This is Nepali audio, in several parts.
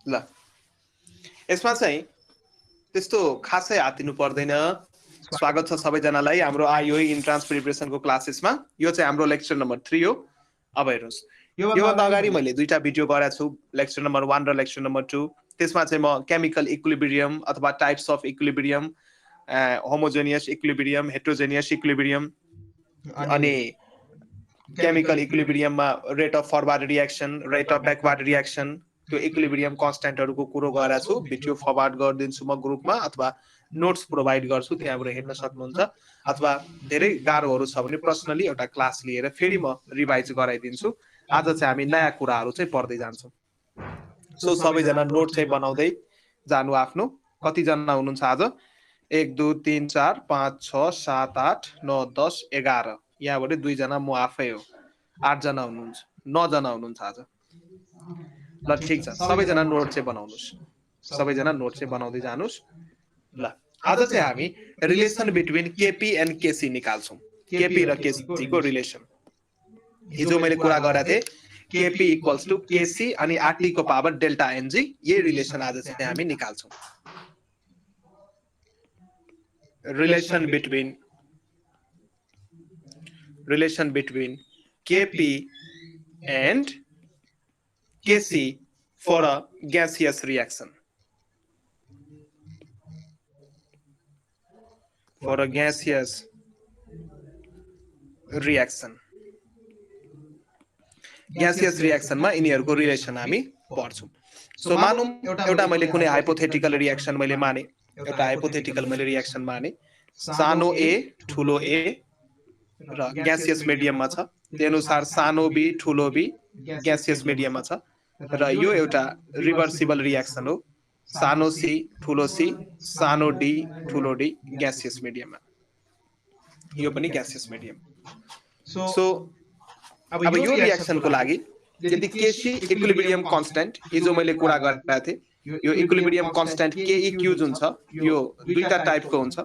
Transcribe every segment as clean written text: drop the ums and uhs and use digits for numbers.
ल यसमा चाहिँ त्यस्तो खासै हातिनु पर्दैन। स्वागत छ सबैजनालाई हाम्रो आइओई इन्ट्रान्स प्रिपरेसनको क्लासेसमा। यो चाहिँ हाम्रो लेक्चर नम्बर 3 हो। अब हेर्नुहोस्, योभन्दा अगाडि मैले दुईटा भिडियो गरेको छु, लेक्चर नम्बर 1 र लेक्चर नम्बर 2। त्यसमा चाहिँ म केमिकल इक्विलिब्रियम अथवा types of equilibrium, homogeneous equilibrium, heterogeneous equilibrium अनि केमिकल इक्विलिब्रियममा rate of forward reaction, rate of backward reaction, त्यो इक्विलिब्रियम कन्स्ट्यान्टहरुको कुरो गरेको छु। भिडियो फरवर्ड गरिदिन्छु म ग्रुपमा अथवा नोट्स प्रोभाइड गर्छु, त्यहाँबाट हेर्न सक्नुहुन्छ। अथवा धेरै गाह्रोहरू छ भने पर्सनली एउटा क्लास लिएर फेरि म रिभाइज गराइदिन्छु। आज चाहिँ हामी नयाँ कुराहरू चाहिँ पढ्दै जान्छौँ। सो सबैजना नोट चाहिँ बनाउँदै जानु आफ्नो। कतिजना हुनुहुन्छ आज? 1 2 3 4 5 6 7 8 9 10 11। यहाँबाट 2 जना म आफै हो। 8 जना हुनुहुन्छ, 9 जना हुनुहुन्छ आज। ल ठीक छ, सबैजना नोट चाहिँ बनाउनुस्। सबैजना नोट चाहिँ बनाउँदै जानुस्। ल आज चाहिँ हामी relation between KP and KC निकाल्छौँ। केपी र केसी को रिलेसन। हिजो मैले कुरा गरेको थिएँ, केपी इक्वल्स टु केसी अनि आरटी को पावर डेल्टा एनजी। यही रिलेसन आज चाहिँ हामी निकाल्छौँ। Relation between KP and Kc for a gaseous reaction. For a gaseous reaction. Gaseous reaction मा यिनीहरुको रिलेसन हामी पढ्छौं। सो मानौं एउटा मैले कुनै हाइपोथेटिकल रिएक्सन मैले माने, एउटा हाइपोथेटिकल मैले रिएक्सन माने, सानो a ठूलो a र ग्यासियस मिडियममा छ। त्यही अनुसार सानो b ठूलो b ग्यासियस मिडियममा छ र यो एउटा रिभर्सिबल रिएक्सन हो। सानो c ठूलो c, सानो d ठूलो d ग्यासियस मिडियममा। यो पनि ग्यासियस मिडियम। सो अब यो रिएक्सनको लागि यदि केसी इक्विलिब्रियम कन्स्ट्यान्ट, हिजो मैले कुरा गरेको थिएँ, यो इक्विलिब्रियम कन्स्ट्यान्ट केइक्यू जुन छ यो दुईटा टाइपको हुन्छ।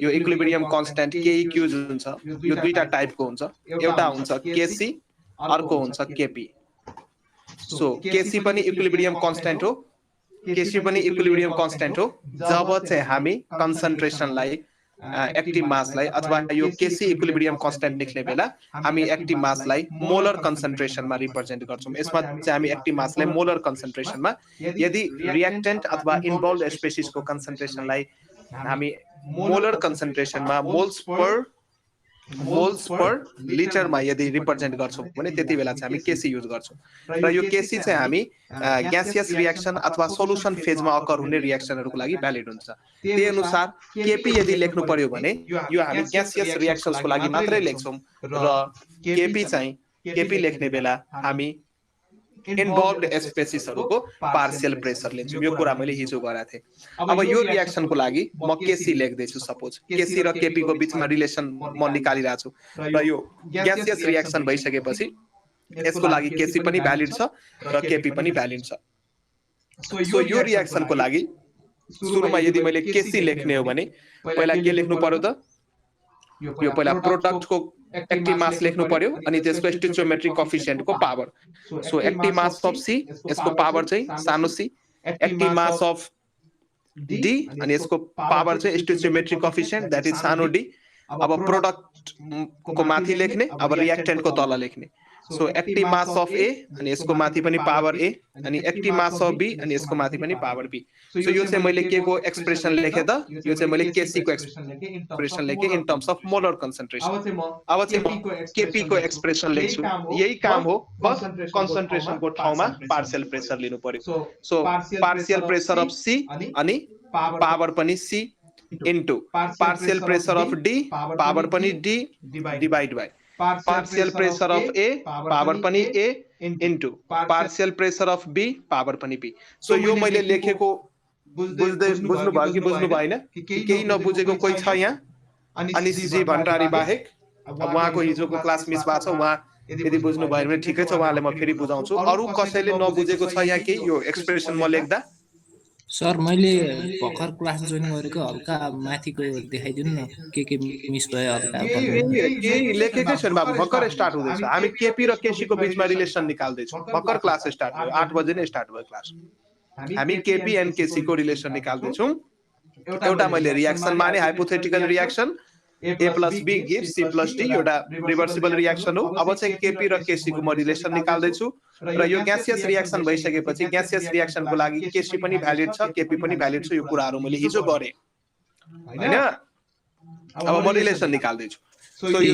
यो इक्विलिब्रियम कन्स्ट्यान्ट केइक्यू जुन छ यो दुईटा टाइपको हुन्छ। एउटा हुन्छ केसी, अर्को हुन्छ केपी। सो केसी पनि इक्विलिब्रियम कन्स्ट्यान्ट हो, केसी पनि इक्विलिब्रियम कन्स्ट्यान्ट हो जब चाहिँ हामी कन्सन्ट्रेसनलाई एक्टिभ मासलाई अथवा यो केसी इक्विलिब्रियम कन्स्ट्यान्ट लेख्ने बेला हामी एक्टिभ मासलाई मोलर कन्सन्ट्रेसनमा रिप्रेजेन्ट गर्छौं। यसमा चाहिँ हामी एक्टिभ मासलाई मोलर कन्सन्ट्रेसनमा, यदि रिएक्टेन्ट अथवा इन्भल्भड स्पेसिसको कन्सन्ट्रेसनलाई हामी मोलर कन्सन्ट्रेसनमा मोल्स पर लिटरमा यदि रिप्रेजेन्ट गर्छौं भने त्यति बेला चाहिँ हामी केसी युज गर्छौं। र यो केसी चाहिँ हामी ग्यासियस रिएक्सन अथवा सोलुसन फेजमा अकर हुने रिएक्सनहरुको लागि भ्यालिड हुन्छ। त्यही अनुसार केपी यदि लेख्नु पर्यो भने यो हामी ग्यासियस रिएक्सन्सको लागि मात्रै लेख्छौं र केपी लेख्ने बेला हामी इन्भल्भड स्पेसिसहरुको पार्शियल प्रेशर लिन्छौं। यो कुरा मैले हिजो गरेको थिएँ। अब यो रिएक्सनको लागि म केसी लेख्दै छु। सपोज केसी र केपी को बीचमा रिलेसन म निकालिरहेको छु र यो ग्यासियस रिएक्सन भइसकेपछि यसको लागि केसी पनि भ्यालिड छ र केपी पनि भ्यालिड छ। सो यो रिएक्सनको लागि सुरुमा यदि मैले केसी लेख्ने हो भने पहिला के लेख्नु पर्यो त? यो पहिला प्रोडक्टको एक्टिभ मास लेख्नु पर्यो अनि त्यसको स्टोइचियोमेट्रिक कोएफिसिएन्टको power. So active mass of C, यसको पावर चाहिँ सानो C, active mass of D अनि यसको पावर चाहिँ स्टोइचियोमेट्रिक कोएफिसिएन्ट दैट इज सानो डी। अब प्रोडक्ट को माथि लेख्ने, अब रिएक्टेन्ट को तल लेख्ने। So active mass of A अनि यसको माथि पनि पावर ए अनि एक्टिभ मास अफ बी अनि यसको माथि पनि पावर बी। सो यो चाहिँ मैले के को एक्सप्रेसन लेखे त? यो चाहिँ मैले केसी को एक्सप्रेसन लेखे in terms of molar concentration. अब चाहिँ म केपी को एक्सप्रेसन लेख्छु। यही काम हो, बस कन्सन्ट्रेसनको ठाउँमा पार्शियल प्रेशर लिनु पर्यो। So partial pressure of C अनि पावर पनि C into partial pressure of D, power पनि D divide by partial pressure of A, power पनि A into partial pressure of B, power पनि बी। सो यो मैले लेखेको बुझ्नु भयो कि बुझ्नु भएन? केही नबुझेको कोही छ यहाँ? अनिशजी भण्डारी बाहेक। अब उहाँको हिजोको क्लास मिस भएको छ, उहाँ यदि बुझ्नु भयो भने ठिकै छ, उहाँले म फेरि बुझाउँछु। अरु कसैले नबुझेको छ यहाँ केही यो एक्सप्रेसन म लेख्दा? सर मैले भर्खर क्लास जोइन गरेको हल्का माथिको देखाइदिनु न के मिस भयो हल्का भनिदिनु न। केही लेखेकै छैन बाबु, भर्खर स्टार्ट हुँदैछ। हामी केपी र केसी को बीचमा रिलेसन निकाल्दैछौँ। भर्खर क्लास स्टार्ट भयो, 8 बजे नै स्टार्ट भयो क्लास। हामी केपी एन्ड केसी को रिलेसन निकाल्दैछौँ। एउटा मैले रियाक्सन माने, hypothetical reaction A plus B gives C plus D, एउटा रिभर्सिबल रियाक्सन हो। अब चाहिँ केपी र केसी को म रिलेसन निकाल्दैछु र यो ग्यासियस रियाक्सन भइसकेपछि ग्यासियस रियाक्सनको लागि केसी पनि भ्यालिड छ, केपी पनि भ्यालिड छ। यो कुराहरू मैले हिजो गरेँ हैन। अब म रिलेसन निकाल्दैछु। सो यो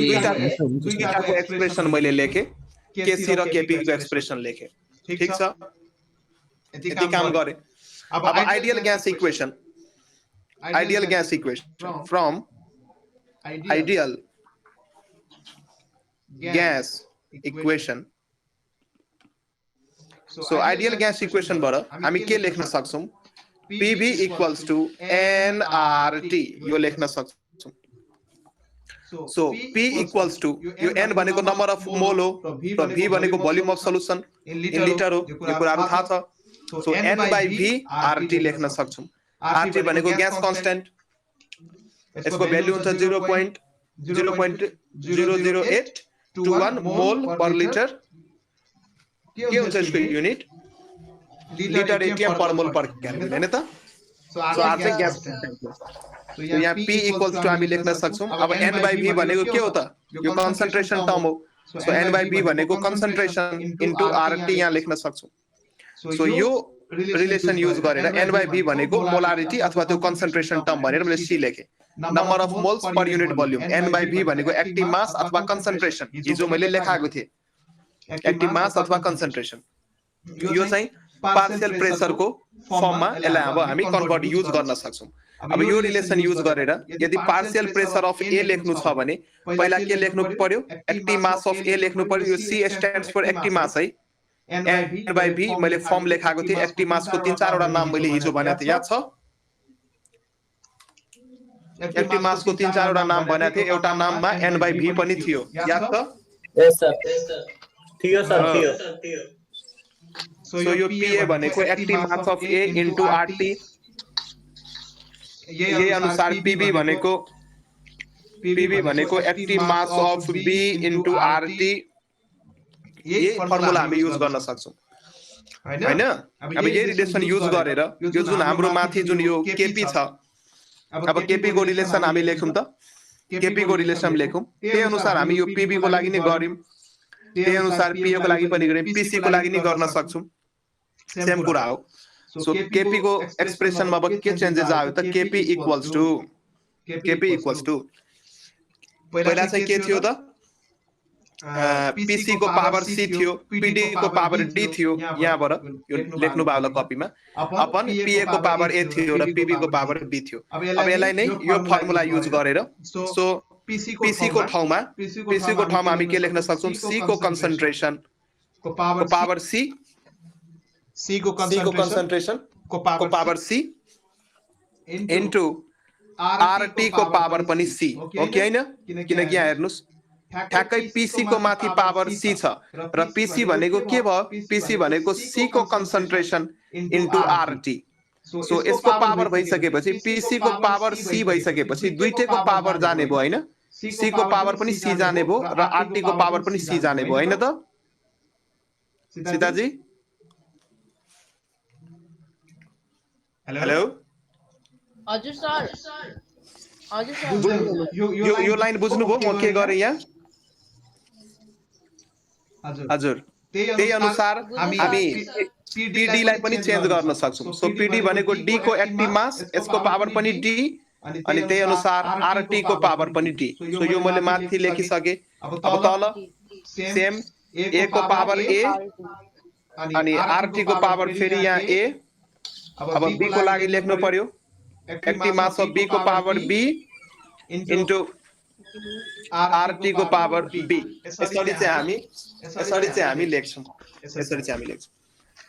दुईटाको एक्सप्रेसन मैले लेखेँ, केसी र केपी को एक्सप्रेसन लेखेँ। ठीक छ, यति काम गरेँ। अब ideal gas equation, ideal gas equation from ideal gas equation. So ideal gas equation बाट हामी के लेख्न सक्छौं? PV equals to nRT, यो लेख्न सक्छौं। So P equals to, यो N भनेको नम्बर अफ मोल हो र V भनेको volume of solution in litre हो। यो कुराहरु थाहा छ। So N by V RT लेख्न सक्छौं। RT भनेको ग्यास कन्स्टेन्ट, यसको भ्यालु हुन्छ 0.00821 मोल पर लिटर। के हुन्छ यसको युनिट? लिटर एटीएम पर मोल पर केल्भिन हैन त। सो आर चाहिँ ग्यास कन्स्टेन्ट हो। सो यहाँ P इक्वल्स टु हामी लेख्न सक्छौं। अब N by V भनेको के हो त? यो कन्सन्ट्रेसन टर्म हो। सो N by V भनेको कन्सन्ट्रेसन इन्टु RT यहाँ लेख्न सक्छौं। सो यो रिलेसन युज गरेर N by V भनेको मोलारिटी अथवा त्यो कन्सन्ट्रेसन टर्म भनेर मैले C लेखेँ। Number of moles per unit volume, N by V भनेको एक्टिभ मास अथवा कन्सन्ट्रेसन, हिजो मैले लेखाएको थिएँ एक्टिभ मास अथवा कन्सन्ट्रेसन। यो चाहिँ पार्शियल प्रेसरको फर्ममा यसलाई अब हामी कन्भर्ट युज गर्न सक्छौं। अब यो रिलेसन युज गरेर यदि पार्शियल प्रेसर अफ A लेख्नु छ भने पहिला के लेख्नु पर्यो? एक्टिभ मास अफ A लेख्नु पर्यो। यो C स्ट्यान्ड्स फर एक्टिभ मास है। N by V मैले फर्म लेखाएको थिएँ, एक्टिभ मासको 3-4 वटा नाम मैले हिजो भनेको थिएँ, याद छ? एक्टिभ मासको 3-4 वटा नाम भनेको थिएँ, एउटा नाममा N by V पनि थियो, याद छ? यस सर, थियो सर, थियो। सो यो PA भनेको active mass of A into RT, यही अनुसार PB भनेको active mass of B into RT, यही फर्मुला हामी युज गर्न सक्छौं हैन। अब यही रिलेसन युज गरेर यो जुन हाम्रो माथि जुन यो केपी छ, अब केपी को रिलेसन हामी लेखौं त, केपी को रिलेसन लेखौं। त्यही अनुसार हामी यो पीबी को लागि नै गर्यौं, त्यही अनुसार पीए को लागि पनि गर्यौं, पीसी को लागि नै गर्न सक्छौं। सेम कुरा हो। सो केपी को एक्सप्रेसनमा अब के चेन्जेस आयो त? केपी इक्वल्स टु पहिला चाहिँ के थियो त? पीसी को पावर C थियो, पीडी को पावर D थियो, यहाँबाट यो लेख्नु भयो होला कपीमा, अपन पीए को पावर A थियो र पीबी को पावर B थियो। अब यसलाई नै यो फर्मुला युज गरेर सो पीसी को ठाउँमा हामी के लेख्न सक्छौं? C को कन्सन्ट्रेसन को पावर C को कन्सन्ट्रेसन को पावर C इन्टु RT को पावर पनि C, ओके हैन? किनकि यहाँ हेर्नुस् ठ्याक्कै पीसी को माथि पावर C छ र पीसी भनेको के भयो? पीसी भनेको C को कन्सन्ट्रेसन इन्टु RT। सो यसको पावर भइसकेपछि पीसी को पावर C भइसकेपछि दुईटैको पावर जाने भयो हैन? C को पावर पनि C जाने भयो र RT को पावर पनि C जाने भयो हैन त? सीताजी हेलो, हजुर सर, हजुर सर, यो लाइन बुझ्नुभयो म के गरे यहाँ? हजुर, त्यही अनुसार हामी पीडी लाई पनि चेन्ज गर्न सक्छौं। सो पीडी भनेको D को एक्टिभ मास, यसको पावर पनि D, अनि त्यही अनुसार RT को पावर पनि D। सो यो मैले माथि लेखिसके। अब तल सेम A को पावर A अनि RT को पावर फेरि यहाँ A। अब B को लागि लेख्नु पर्यो एक्टिभ मास अफ B को पावर B इन्टु RT को पावर B। यसरी चाहिँ हामी लेख्छौं।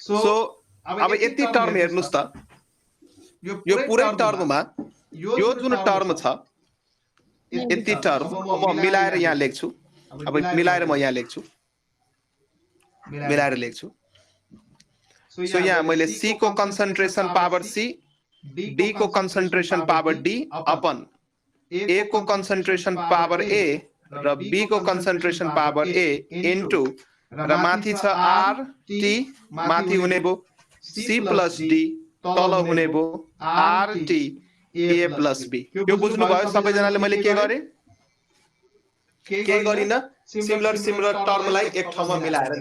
सो अब यति टर्म हेर्नुस् त, यो पुरै टर्ममा यो जुन टर्म छ यति टर्म म मिलाएर यहाँ लेख्छु। अब मिलाएर म यहाँ लेख्छु, सो यहाँ मैले C को कन्सन्ट्रेसन पावर C, D को concentration power D upon A को कन्सन्ट्रेसन पावर A र B को कन्सन्ट्रेसन पावर A इन्टु र माथि छ R T माथि हुने भो C प्लस D तल हुने भो R T A plus B। यो बुझ्नु भयो सबैजनाले मैले के गरे? के गरिन? सिमिलर टर्मलाई एक ठाउँमा मिलाएर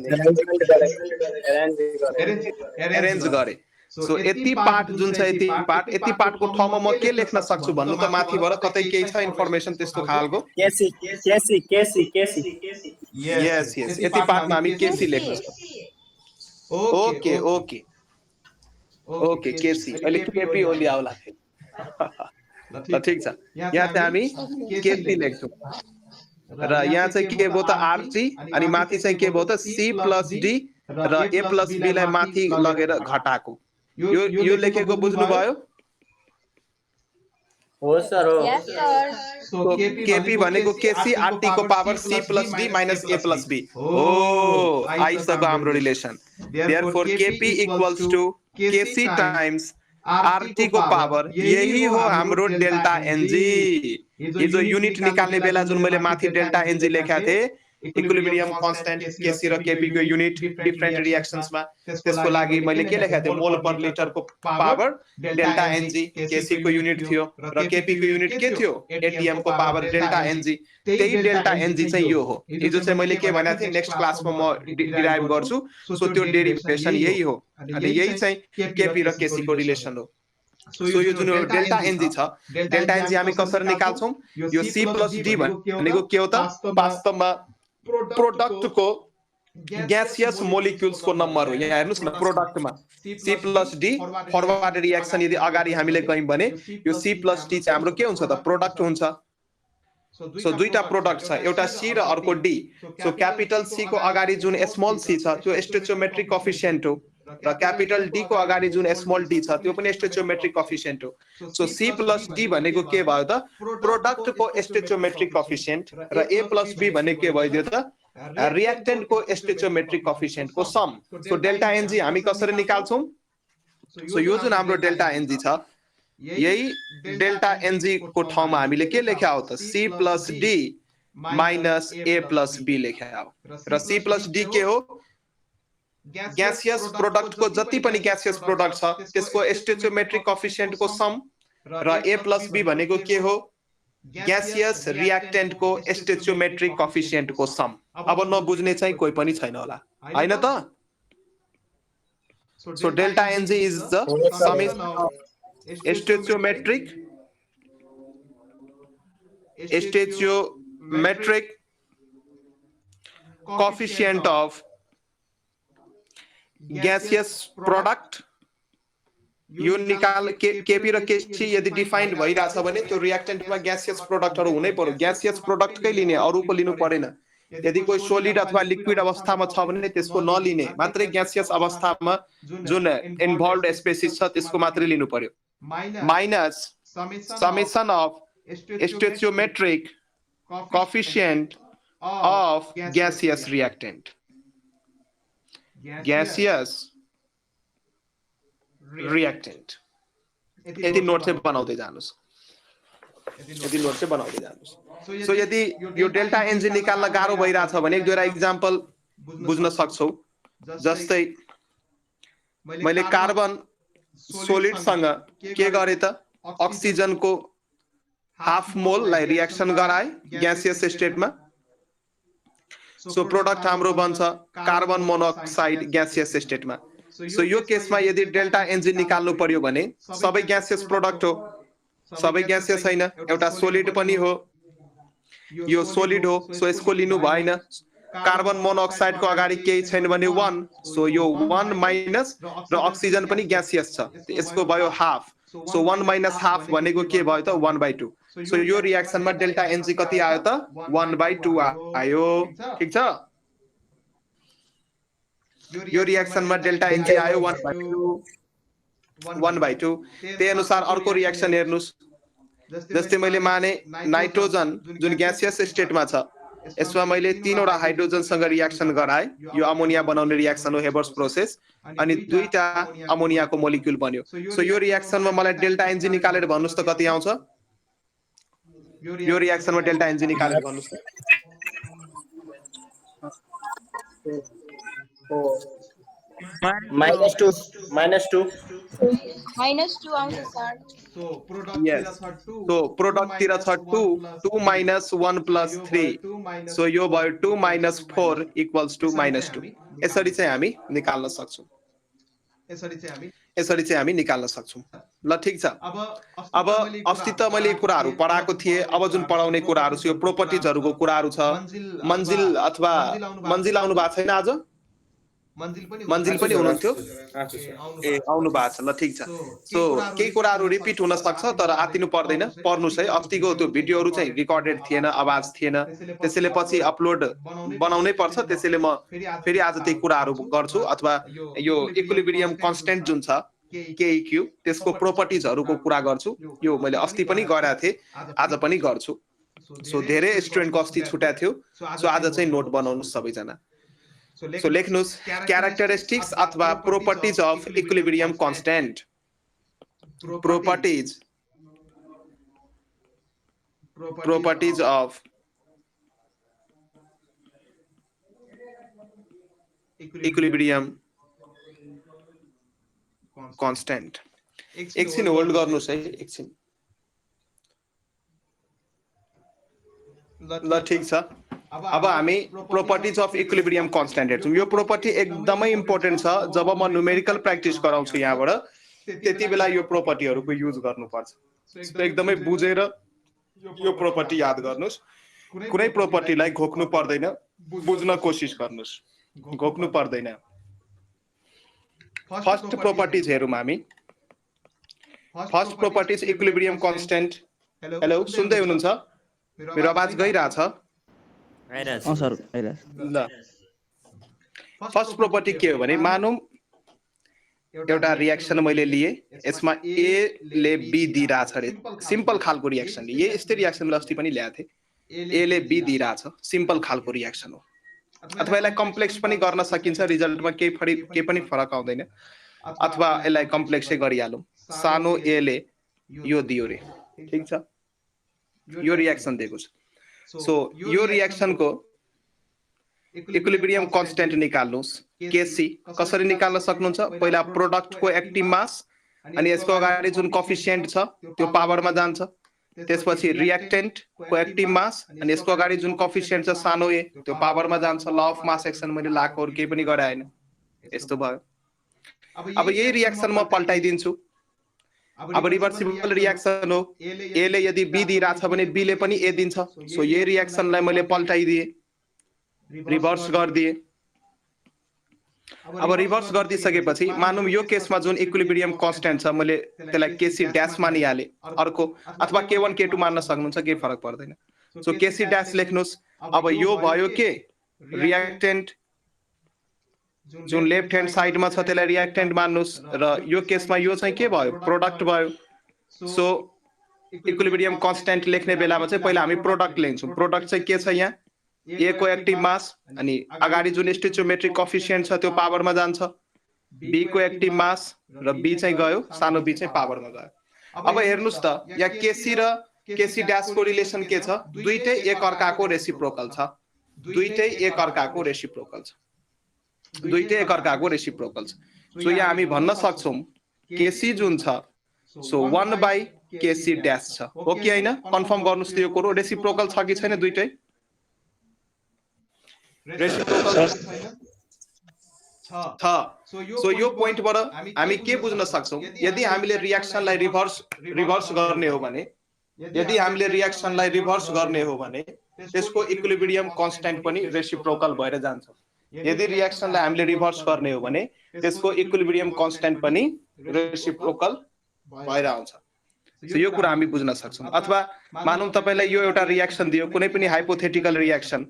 एरेन्ज गरे। सो यति पार्ट जुन छ यति पार्टको ठाउँमा म के लेख्न सक्छु भन्नु त माथिबाट कतै केही छ इन्फर्मेसन त्यस्तो खालको? केसी यस यति पार्टमा हामी केसी लेख्न सक्छौँ। ओके केसी अहिले केपी ओली आउला ल ठीक छ। यहाँ चाहिँ हामी केसी लेख्छौँ र यहाँ चाहिँ के भयो त आरटी अनि माथि चाहिँ के भयो त सी प्लस डी र ए प्लस बी लाई माथि लगेर घटाएको। यो लेखेको बुझ्नु भयो? हो सर हो। Yes, sir. केपी भनेको केसी आरटी को power C plus D minus A plus B. ओ आइसक्यो हाम्रो relation. Therefore KP equals to KC times RT को पावर, यही हो हाम्रो डेल्टा एनजी। ये जो युनिट निकाल्ने बेला जुन मैले माथि डेल्टा एनजी लेखेका थिए इक्विलिब्रियम कांस्टेंट केसी र केपी को युनिट डिफरेंट रिएक्शंस मा, त्यसको लागि मैले के लेखेका थिए? मोल पर लिटर को पावर डेल्टा एनजी केसी को युनिट थियो र केपी को युनिट के थियो? एटीएम को पावर डेल्टा एनजी। त्यही डेल्टा एनजी चाहिँ यो हो। हिजो चाहिँ मैले के भनेको थिए नेक्स्ट क्लासमा म डिराइभ गर्छु। सो त्यो डेरिभेसन यही हो अनि यही चाहिँ केपी र केसी को रिलेसन हो। सो यो जुन डेल्टा एनजी छ, डेल्टा एनजी हामी कसरी निकाल्छौं? यो सी प्लस डी भनेको के हो त? वास्तवमा प्रोडक्ट को गैसियस मोलिक्युल्स को नम्बर हो। यहाँ हेर्नुस् न प्रोडक्टमा C plus D forward reaction यदि अगाडि हामीले गयौं भने यो सी प्लस डी चाहिँ हाम्रो के हुन्छ त? प्रोडक्ट हुन्छ। सो दुईटा प्रोडक्ट छ, एउटा सी र अर्को डी। सो क्यापिटल सी को अगाडि जुन स्मॉल सी छ त्यो स्टोइचियोमेट्रिक कोएफिशिएन्ट हो र क्यापिटल डी को अगाडि जुन स्मॉल डी छ त्यो पनि स्टोइचियोमेट्रिक कोएफिशिएन्ट हो। सो सी प्लस डी भनेको के भयो त? प्रोडक्ट को स्टोइचियोमेट्रिक कोएफिशिएन्ट र ए प्लस बी भनेको के भइदियो त? रिएक्टेन्ट को स्टोइचियोमेट्रिक कोएफिशिएन्ट को सम। सो डेल्टा एनजी हामी कसरी निकाल्छौं? सो यो जुन हाम्रो डेल्टा एनजी छ यही डेल्टा एनजी को ठाउँमा हामीले के लेख्या हो त? C plus D minus A plus B लेख्या हो। र सी प्लस डी के हो? गैसियस प्रोडक्ट को जति पनि गैसियस प्रोडक्ट छ त्यसको स्टोइचियोमेट्रिक कोएफिशिएन्ट को सम र ए प्लस बी भनेको के हो? गैसियस रिएक्टेन्ट को स्टोइचियोमेट्रिक कोएफिशिएन्ट को सम। अब नबुझ्ने चाहिँ कोही पनि छैन होला, हैन त? So delta NG is the summation of stoichiometric coefficient of gaseous product. यो निकाल केपी र केसी यदि डिफाइन्ड भइराछ भने त्यो रिएक्टेन्टमा गैसियस प्रोडक्टहरु हुनै पर्यो। गैसियस प्रोडक्टकै लिने, अरुको लिनु परेन। यदि कोही सोलिड अथवा लिक्विड अवस्थामा छ भने त्यसको नलिने, मात्रै गैसियस अवस्थामा जुन इन्भल्भड स्पेसिस छ त्यसको मात्रै लिनु पर्यो। Minus summation of stoichiometric coefficient of gaseous reactant. Gaseous reactant. यदि नोट चाहिँ बनाउँदै जानुस्, सो यदि यो डेल्टा एनजी निकाल्न गाह्रो भइराछ भने एक दुईवटा इक्जाम्पल बुझ्न सक्छौ। जस्तै मैले कार्बन सोलिड सँग के गरे त? अक्सिजन को हाफ मोल लाई रिएक्सन गराए गैसियस स्टेटमा। सो प्रोडक्ट हाम्रो बन्छ कार्बन मोनोक्साइड गैसियस स्टेटमा। सो यो केसमा यदि डेल्टा एनजी निकाल्नु पर्यो भने सबै गैसियस प्रोडक्ट हो, सबै गैसियस हैन, एउटा सोलिड पनि हो, यो सोलिड हो। सो यसको लिनु भएन। कार्बन मोनोक्साइड को अगाडि केही छैन भने 1, सो यो 1 माइनस र अक्सिजन पनि गैसियस छ यसको भयो हाफ। सो 1 माइनस हाफ भनेको के भयो त? 1/2। सो यो रिएक्सनमा डेल्टा एनजी कति आयो त? 1/2 आयो। ठीक छ? यो रिएक्सनमा डेल्टा एनजी आयो 1/2। त्यही अनुसार अर्को रिएक्सन हेर्नुस्। जस्तै मैले माने नाइट्रोजन जुन गैसियस स्टेटमा छ यसमा मैले 3 वटा हाइड्रोजनसँग रियाक्सन गराए यो अमोनिया बनाउने रियाक्सन हो हेबर्स प्रोसेस अनि 2टा अमोनियाको मोलिक्युल बन्यो सो यो रियाक्सनमा मलाई डेल्टा एनजी निकालेर भन्नुस् त कति आउँछ यो रियाक्सनमा डेल्टा एनजी निकालेर भन्नुस् त -2 -2 -2 आउँछ सर So product तिर छ 2 2 minus 1 plus 3 so यो भयो 2 minus 4 equals to -2 यसरी चाहिँ हामी निकाल्न सक्छौं ल ठीक छ अब अस्ति त मैले कुराहरु पढाएको थिए अब जुन पढाउने कुराहरु छ यो प्रोपर्टिजहरुको कुराहरु छ मन्जिल अथवा मन्जिल आउनु भएको छैन आज मन्जिल पनि हुनुहुन्थ्यो ए आउनु भएको छ ल ठीक छ सो केही कुराहरु रिपिट हुन सक्छ तर आतिनु पर्दैन पढ्नुस् है अस्तिको त्यो भिडियोहरु चाहिँ रिकर्डेड थिएन आवाज थिएन त्यसैले पछि अपलोड बनाउनै पर्छ त्यसैले म फेरि आज त्यही कुराहरु गर्छु अथवा यो इक्विलिब्रियम कन्स्टेन्ट जुन छ केइक्यू त्यसको प्रोपर्टिजहरुको कुरा गर्छु यो मैले अस्ति पनि गरेको थिए आज पनि गर्छु सो धेरै स्टुडेन्टको अस्ति छुट्या थियो सो आज चाहिँ नोट बनाउनु सबैजना So लेख्नुस् characteristics अथवा properties of equilibrium constant. Properties of equilibrium constant. एकछिन होल्ड गर्नुस् है एकछिन ल ठीक छ अब हामी प्रोपर्टिज अफ इक्विलिब्रियम कन्स्टेन्ट हेर्छौं यो प्रोपर्टी एकदमै इम्पोर्टेन्ट छ जब म न्यूमेरिकल प्र्याक्टिस गराउँछु यहाँबाट त्यति बेला यो प्रोपर्टीहरुको युज गर्नुपर्छ सो एकदमै बुझेर यो प्रोपर्टी याद गर्नुस् कुनै प्रोपर्टीलाई घोक्नु पर्दैन बुझ्न कोशिश गर्नुस् घोक्नु पर्दैन फर्स्ट प्रोपर्टीज हेरौं हामी first properties equilibrium constant hello सुन्दै हुनुहुन्छ मेरो आवाज गइराछ सर ल फर्स्ट प्रोपर्टी के हो भने मानौं एउटा रियाक्सन मैले लिए यसमा ए ले बी दिइराछ रे सिम्पल खालको रियाक्सन ए यस्तै रियाक्सन मैले अस्ति पनि ल्याएको थिए ए ले बी दिइराछ सिम्पल खालको रियाक्सन हो अथवा यसलाई कम्प्लेक्स पनि गर्न सकिन्छ रिजल्टमा केही पनि फरक आउँदैन अथवा यसलाई कम्प्लेक्सै गरिहालौं सानो ए ले यो दियो रे ठीक छ यो रियाक्सन दिएको छ सो यो रियाक्सन को इक्विलिब्रियम कांस्टेंट निकाल्नुस् केसी कसरी निकाल्न सक्नुहुन्छ पहिला प्रोडक्ट को एक्टिभ मास अनि यसको अगाडि जुन कोएफिसिएन्ट छ त्यो पावरमा जान्छ त्यसपछि रिएक्टेन्ट को एक्टिभ मास अनि यसको अगाडि जुन कोएफिसिएन्ट छ सानो ए त्यो पावरमा जान्छ ल अफ मास एक्सन मैले लाको केही पनि गरे हैन यस्तो भयो अब यही रियाक्सन म पल्टाइदिन्छु अब रिभर्सिबल रियाक्सन हो ए ले यदि बी दिइराछ भने बी ले पनि ए दिन्छ सो यही रियाक्सनलाई मैले पल्टाइदिए रिभर्स गर्दिए अब रिभर्स गर्दिसकेपछि मानौं यो केसमा जुन इक्विलिब्रियम कांस्टेन्ट छ मैले त्यसलाई केसी ड्याश मानिहाले अर्को अथवा के1 के2 मान्न सक्नुहुन्छ केही फरक पर्दैन सो केसी ड्याश लेख्नुस् अब यो भयो के रिएक्टेन्ट जुन लेफ्ट ह्यान्ड साइडमा छ त्यसलाई रिएक्टेन्ट मान्नुस् र यो केसमा यो चाहिँ के भयो प्रोडक्ट भयो सो इक्विलिब्रियम कांस्टेन्ट लेख्ने बेलामा चाहिँ पहिला हामी प्रोडक्ट लेख्छौं प्रोडक्ट चाहिँ के छ यहाँ ए को एक्टिभ मास अनि अगाडि जुन स्टोइचियोमेट्रिक कोएफिसिएन्ट छ त्यो पावरमा जान्छ बी को एक्टिभ मास र बी चाहिँ गयो सानो बी चाहिँ पावरमा गयो अब हेर्नुस् त यहाँ केसी र केसी ड्याश को रिलेसन के छ दुईटै एक अर्काको रेसिप्रोकल छ दुईटै एक अर्काको रेसिप्रोकल छ दुईटै एक अर्काको रेसिप्रोकल छ सो यहाँ हामी भन्न सक्छौं केसी जुन छ सो 1 बाइ केसी ड्याश छ हो कि हैन कन्फर्म गर्नुस् त यो कुरो रेसिप्रोकल छ कि छैन दुईटै रेसिप्रोकल छ सो यो पोइन्टबाट हामी के बुझ्न सक्छौं यदि हामीले रिएक्सनलाई रिभर्स गर्ने हो भने यदि हामीले रिएक्सनलाई रिभर्स गर्ने हो भने त्यसको इक्विलिब्रियम कांस्टेन्ट पनि रेसिप्रोकल भएर जान्छ यदि रिएक्सनलाई हामीले रिभर्स गर्ने हो भने त्यसको इक्विलिब्रियम कांस्टेन्ट पनि रेसिप्रोकल भएर आउँछ सो यो कुरा हामी बुझ्न सक्छौं अथवा मानौं तपाईलाई यो एउटा रिएक्सन दियो कुनै पनि हाइपोथेटिकल रिएक्सन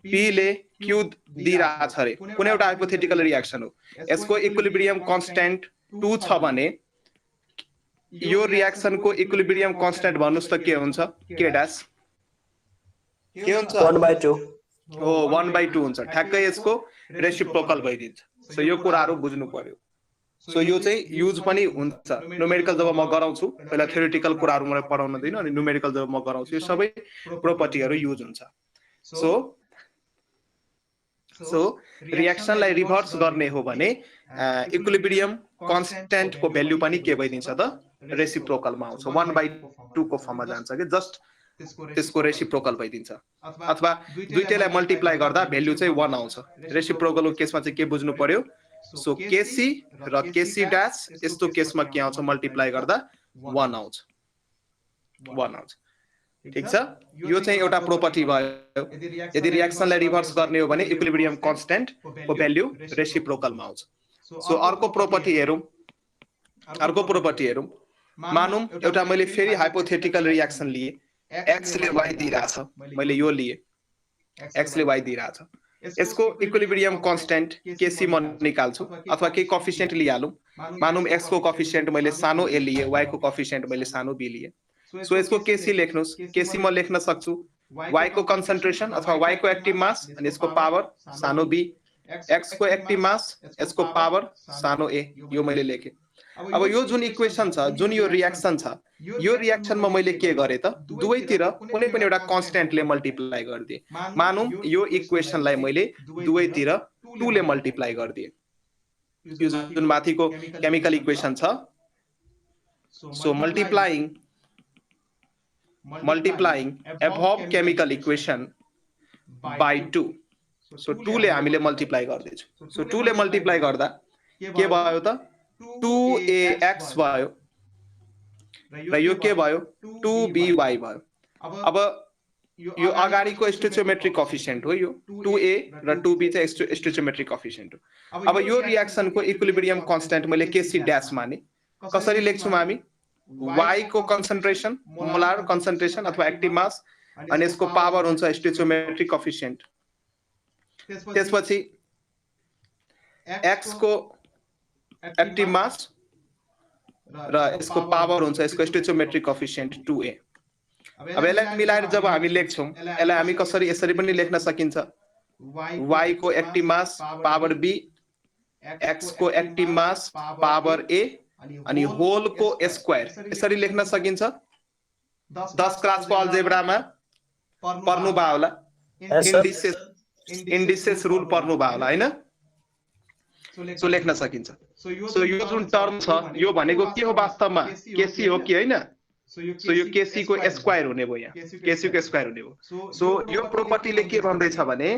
P ले Q दिइराछ रे कुनै एउटा हाइपोथेटिकल रिएक्सन हो यसको इक्विलिब्रियम कांस्टेन्ट 2 छ भने यो रिएक्सन को इक्विलिब्रियम कांस्टेन्ट भन्नुस् त के हुन्छ के ड्याश के हुन्छ 1/2 हो 1/2 हुन्छ ठ्याक्कै यसको रेसिप्रोकल भइदिन्छ सो यो कुराहरु बुझ्नु पर्यो सो यो चाहिँ युज पनि हुन्छ न्यूमेरिकल जब म गराउँछु पहिला थ्योरेटिकल कुराहरु मलाई पढाउन दिन अनि न्यूमेरिकल जब म गराउँछु यो सबै प्रोपर्टीहरु युज हुन्छ सो रिएक्सनलाई रिभर्स गर्ने हो भने इक्विलिब्रियम कन्स्टेन्ट को भ्यालु पनि के भइदिन्छ त रेसिप्रोकलमा आउँछ 1/2 को फर्ममा जान्छ के जस्ट त्यसको रेसिप्रोकल भइदिन्छ अथवा दुईटैलाई मल्टिप्लाई गर्दा भ्यालु चाहिँ 1 आउँछ रेसिप्रोकलको केसमा चाहिँ के बुझ्नु पर्यो सो केसी र केसी ड्याश यस्तो केसमा के आउँछ मल्टिप्लाई गर्दा 1 आउँछ ठीक छ यो चाहिँ एउटा प्रोपर्टी भयो यदि रिएक्सनलाई रिभर्स गर्ने हो भने इक्विलिब्रियम कन्स्टेन्ट को भ्यालु रेसिप्रोकलमा आउँछ सो अर्को प्रोपर्टी हेरौं मानौं एउटा मैले फेरि हाइपोथेटिकल रिएक्सन लिए x ले y दिइराछ मैले यो लिए x ले y दिइराछ यसको इक्विलिब्रियम कन्स्टेन्ट केसी म निकाल्छु अथवा के कोएफिसिएन्ट लिइहालौं मानौं x को कोएफिसिएन्ट मैले सानो a लिए y को कोएफिसिएन्ट मैले सानो b लिए सो यसको केसी लेख्नुस् केसी म लेख्न सक्छु y को कन्सन्ट्रेसन अथवा y को एक्टिभ मास अनि यसको पावर सानो b x को एक्टिभ मास यसको पावर सानो a यो मैले लेखे अब यो जुन इक्वेसन छ जुन यो रिएक्सन छ यो रिएक्सनमा मैले के गरे त दुवैतिर कुनै पनि एउटा कन्स्टेन्टले मल्टिप्लाई गर्दिए मानौं यो इक्वेसनलाई मैले दुवैतिर 2 ले मल्टिप्लाई गर्दिए यो जुन माथिको केमिकल इक्वेसन छ so multiplying above chemical equation by 2 so 2 ले हामीले मल्टिप्लाई गर्दैछौं सो 2 ले मल्टिप्लाई गर्दा के भयो त 2ax भयो र यो के भयो 2by भयो अब यो अगाडिको स्टोइचियोमेट्रिक कोएफिसिएन्ट हो यो 2a र 2b चाहिँ स्टोइचियोमेट्रिक कोएफिसिएन्ट हो अब यो रिएक्सनको इक्विलिब्रियम कन्स्टेन्ट मैले केसी ड्याश माने कसरी लेख्छौं हामी y को कन्सन्ट्रेसन मोलार कन्सन्ट्रेसन अथवा एक्टिभ मास अनि यसको पावर हुन्छ स्टोइचियोमेट्रिक कोएफिसिएन्ट त्यसपछि x को एक्टिभ मास र यसको पावर हुन्छ यसको स्टोइचियोमेट्रिक कोएफिसिएन्ट 2a अब यसलाई मिलाएर जब हामी लेख्छौं यसलाई हामी कसरी यसरी पनि लेख्न सकिन्छ y को एक्टिभ मास पावर b x को एक्टिभ मास पावर a अनि होल को स्क्वायर यसरी लेख्न सकिन्छ 10 क्लासको अलजेब्रामा पढ्नु भयो होला इन्डिसेस रुल पढ्नु भयो होला हैन सो लेख्न सकिन्छ सो यो जुन टर्म छ यो भनेको के हो वास्तवमा केसी हो कि हैन सो यो केसी को स्क्वायर हुने भयो यहाँ केसी को स्क्वायर हुने भयो सो यो प्रोपर्टीले के भन्दै छ भने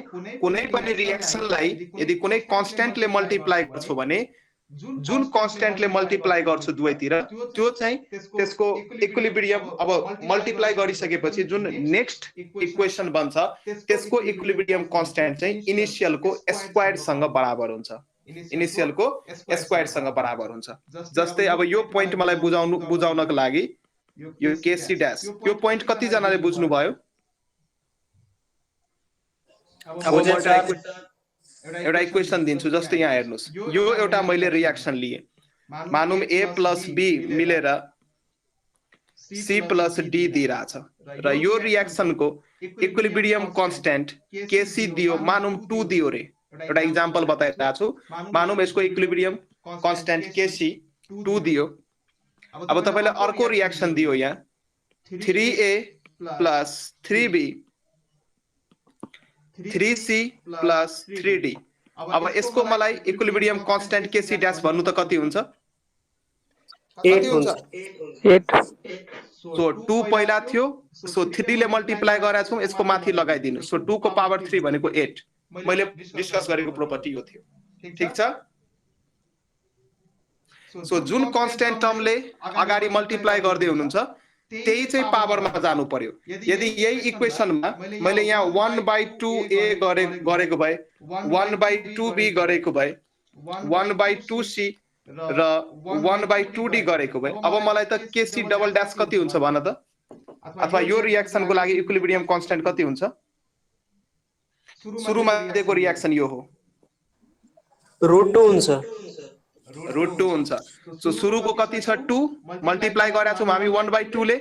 कुनै पनि रिएक्सनलाई यदि कुनै कन्स्टेन्टले मल्टिप्लाई गर्छु भने जुन कन्स्टेन्टले मल्टिप्लाई गर्छु दुवैतिर त्यो चाहिँ त्यसको इक्विलिब्रियम अब मल्टिप्लाई गरिसकेपछि जुन नेक्स्ट इक्वेसन बन्छ त्यसको इक्विलिब्रियम कन्स्टेन्ट चाहिँ इनिशियलको स्क्वायर सँग बराबर हुन्छ इनिशियलको स्क्वायर सँग बराबर हुन्छ जस्तै अब यो पोइन्ट मलाई बुझाउनको लागि यो केसी ड्याश यो पोइन्ट कति जनाले बुझ्नु भयो अब एउटा इक्वेसन दिन्छु जस्तै यहाँ हेर्नुस् यो एउटा मैले रिएक्सन लिए मानौं a + b मिलेर c + d दिइराछ र यो रिएक्सनको इक्विलिब्रियम कन्स्टेन्ट केसी दियो मानौं 2 दियो रे एउटा एक्जाम्पल बताइरहेको छु मानौं यसको इक्विलिब्रियम कन्स्टेन्ट केसी 2 दियो अब तपाईले अर्को रिएक्सन दियो यहाँ 3a + 3b 3c + 3d अब यसको मलाई इक्विलिब्रियम कन्स्टेन्ट केसी ड्याश भन्नु त कति हुन्छ 8 हुन्छ 8 सो 2 पहिला थियो सो 3 ले मल्टिप्लाई गरेका छौं यसको माथि लगाइदिनु सो 2 को पावर 3 भनेको 8 मैले डिस्कस गरेको प्रोपर्टी यो थियो ठीक छ सो जुन कन्स्टेन्ट टर्मले अगाडि मल्टिप्लाई गर्दै हुनुहुन्छ त्यही चाहिँ पावरमा जानु पर्यो यदि यही इक्वेसनमा मैले यहाँ 1/2a गरेको भए 1/2b गरेको भए 1/2c र 1/2d गरेको भए अब मलाई त केसी डबल ड्याश कति हुन्छ भन त अथवा यो रिएक्सनको लागि इक्विलिब्रियम कन्स्टेन्ट कति हुन्छ सुरुमा दिएको रिएक्सन यो हो √2 हुन्छ √2 हुन्छ सो सुरुको कति छ 2 मल्टिप्लाई गरेका छौं हामी 1/2 ले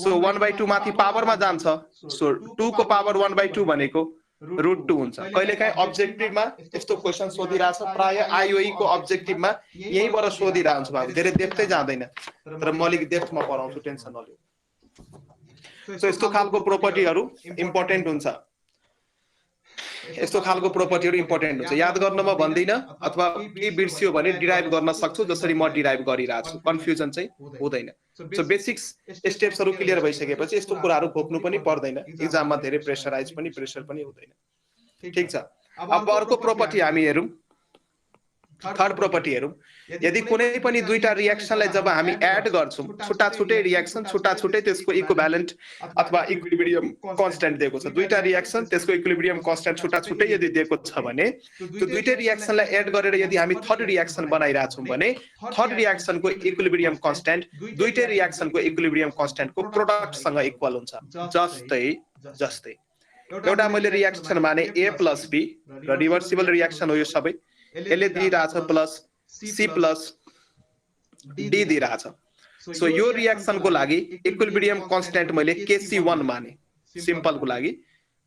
सो 1/2 माथि पावरमा जान्छ सो 2 को पावर 1/2 भनेको √2 हुन्छ। कहिलेकाहीँ अब्जेक्टिभमा यस्तो क्वेसन सोधिरहेछ, प्राय आइओई को अब्जेक्टिभमा यहीँबाट सोधिरहेको हुन्छ बाबु, धेरै डेप्थै जाँदैन, तर म अलिक डेप्थमा पढाउँछु, टेन्सन नलिनु। सो यस्तो खालको प्रोपर्टीहरू इम्पोर्टेन्ट हुन्छ, यस्तो खालको प्रोपर्टीहरू इम्पोर्टेन्ट हुन्छ। याद गर्न म भन्दिनँ, अथवा केही बिर्सियो भने डिराइभ गर्न सक्छु, जसरी म डिराइभ गरिरहेको छु, कन्फ्युजन चाहिँ हुँदैन। सो बेसिक्स स्टेप्सहरू क्लियर भइसकेपछि यस्तो कुराहरू घोक्नु पनि पर्दैन, इक्जाममा धेरै प्रेसर पनि हुँदैन। ठीक छ। अब अर्को प्रोपर्टी हामी हेरौँ, थर्ड प्रोपर्टी हेरौँ। यदि कुनै पनि दुईटा रिएक्सनलाई जब हामी एड गर्छौँ, छुट्टा छुट्टै रिएक्सन, छुट्टा छुट्टै त्यसको इक्विभ्यालेन्ट अथवा इक्विलिब्रियम कन्स्ट्यान्ट दिएको छ, दुईटा रिएक्सन त्यसको इक्विलिब्रियम कन्स्ट्यान्ट छुट्टा छुट्टै यदि दिएको छ भने, त्यो दुईटै रिएक्सनलाई एड गरेर यदि हामी थर्ड रिएक्सन बनाइरहेछौँ भने, थर्ड रिएक्सनको इक्विलिब्रियम कन्स्ट्यान्ट दुईटै रिएक्सनको इक्विलिब्रियम कन्स्ट्यान्टको प्रोडक्टसँग इक्वल हुन्छ। जस्तै एउटा मैले रिएक्सन माने A + B र रिभर्सिबल रिएक्सन हो यो सबै, यसले दिइरहेछ प्लस C + D दिइरहेछ। सो यो रिएक्सनको लागि इक्विलिब्रियम कन्स्ट्यान्ट मैले Kc1 माने, सिम्पलको लागि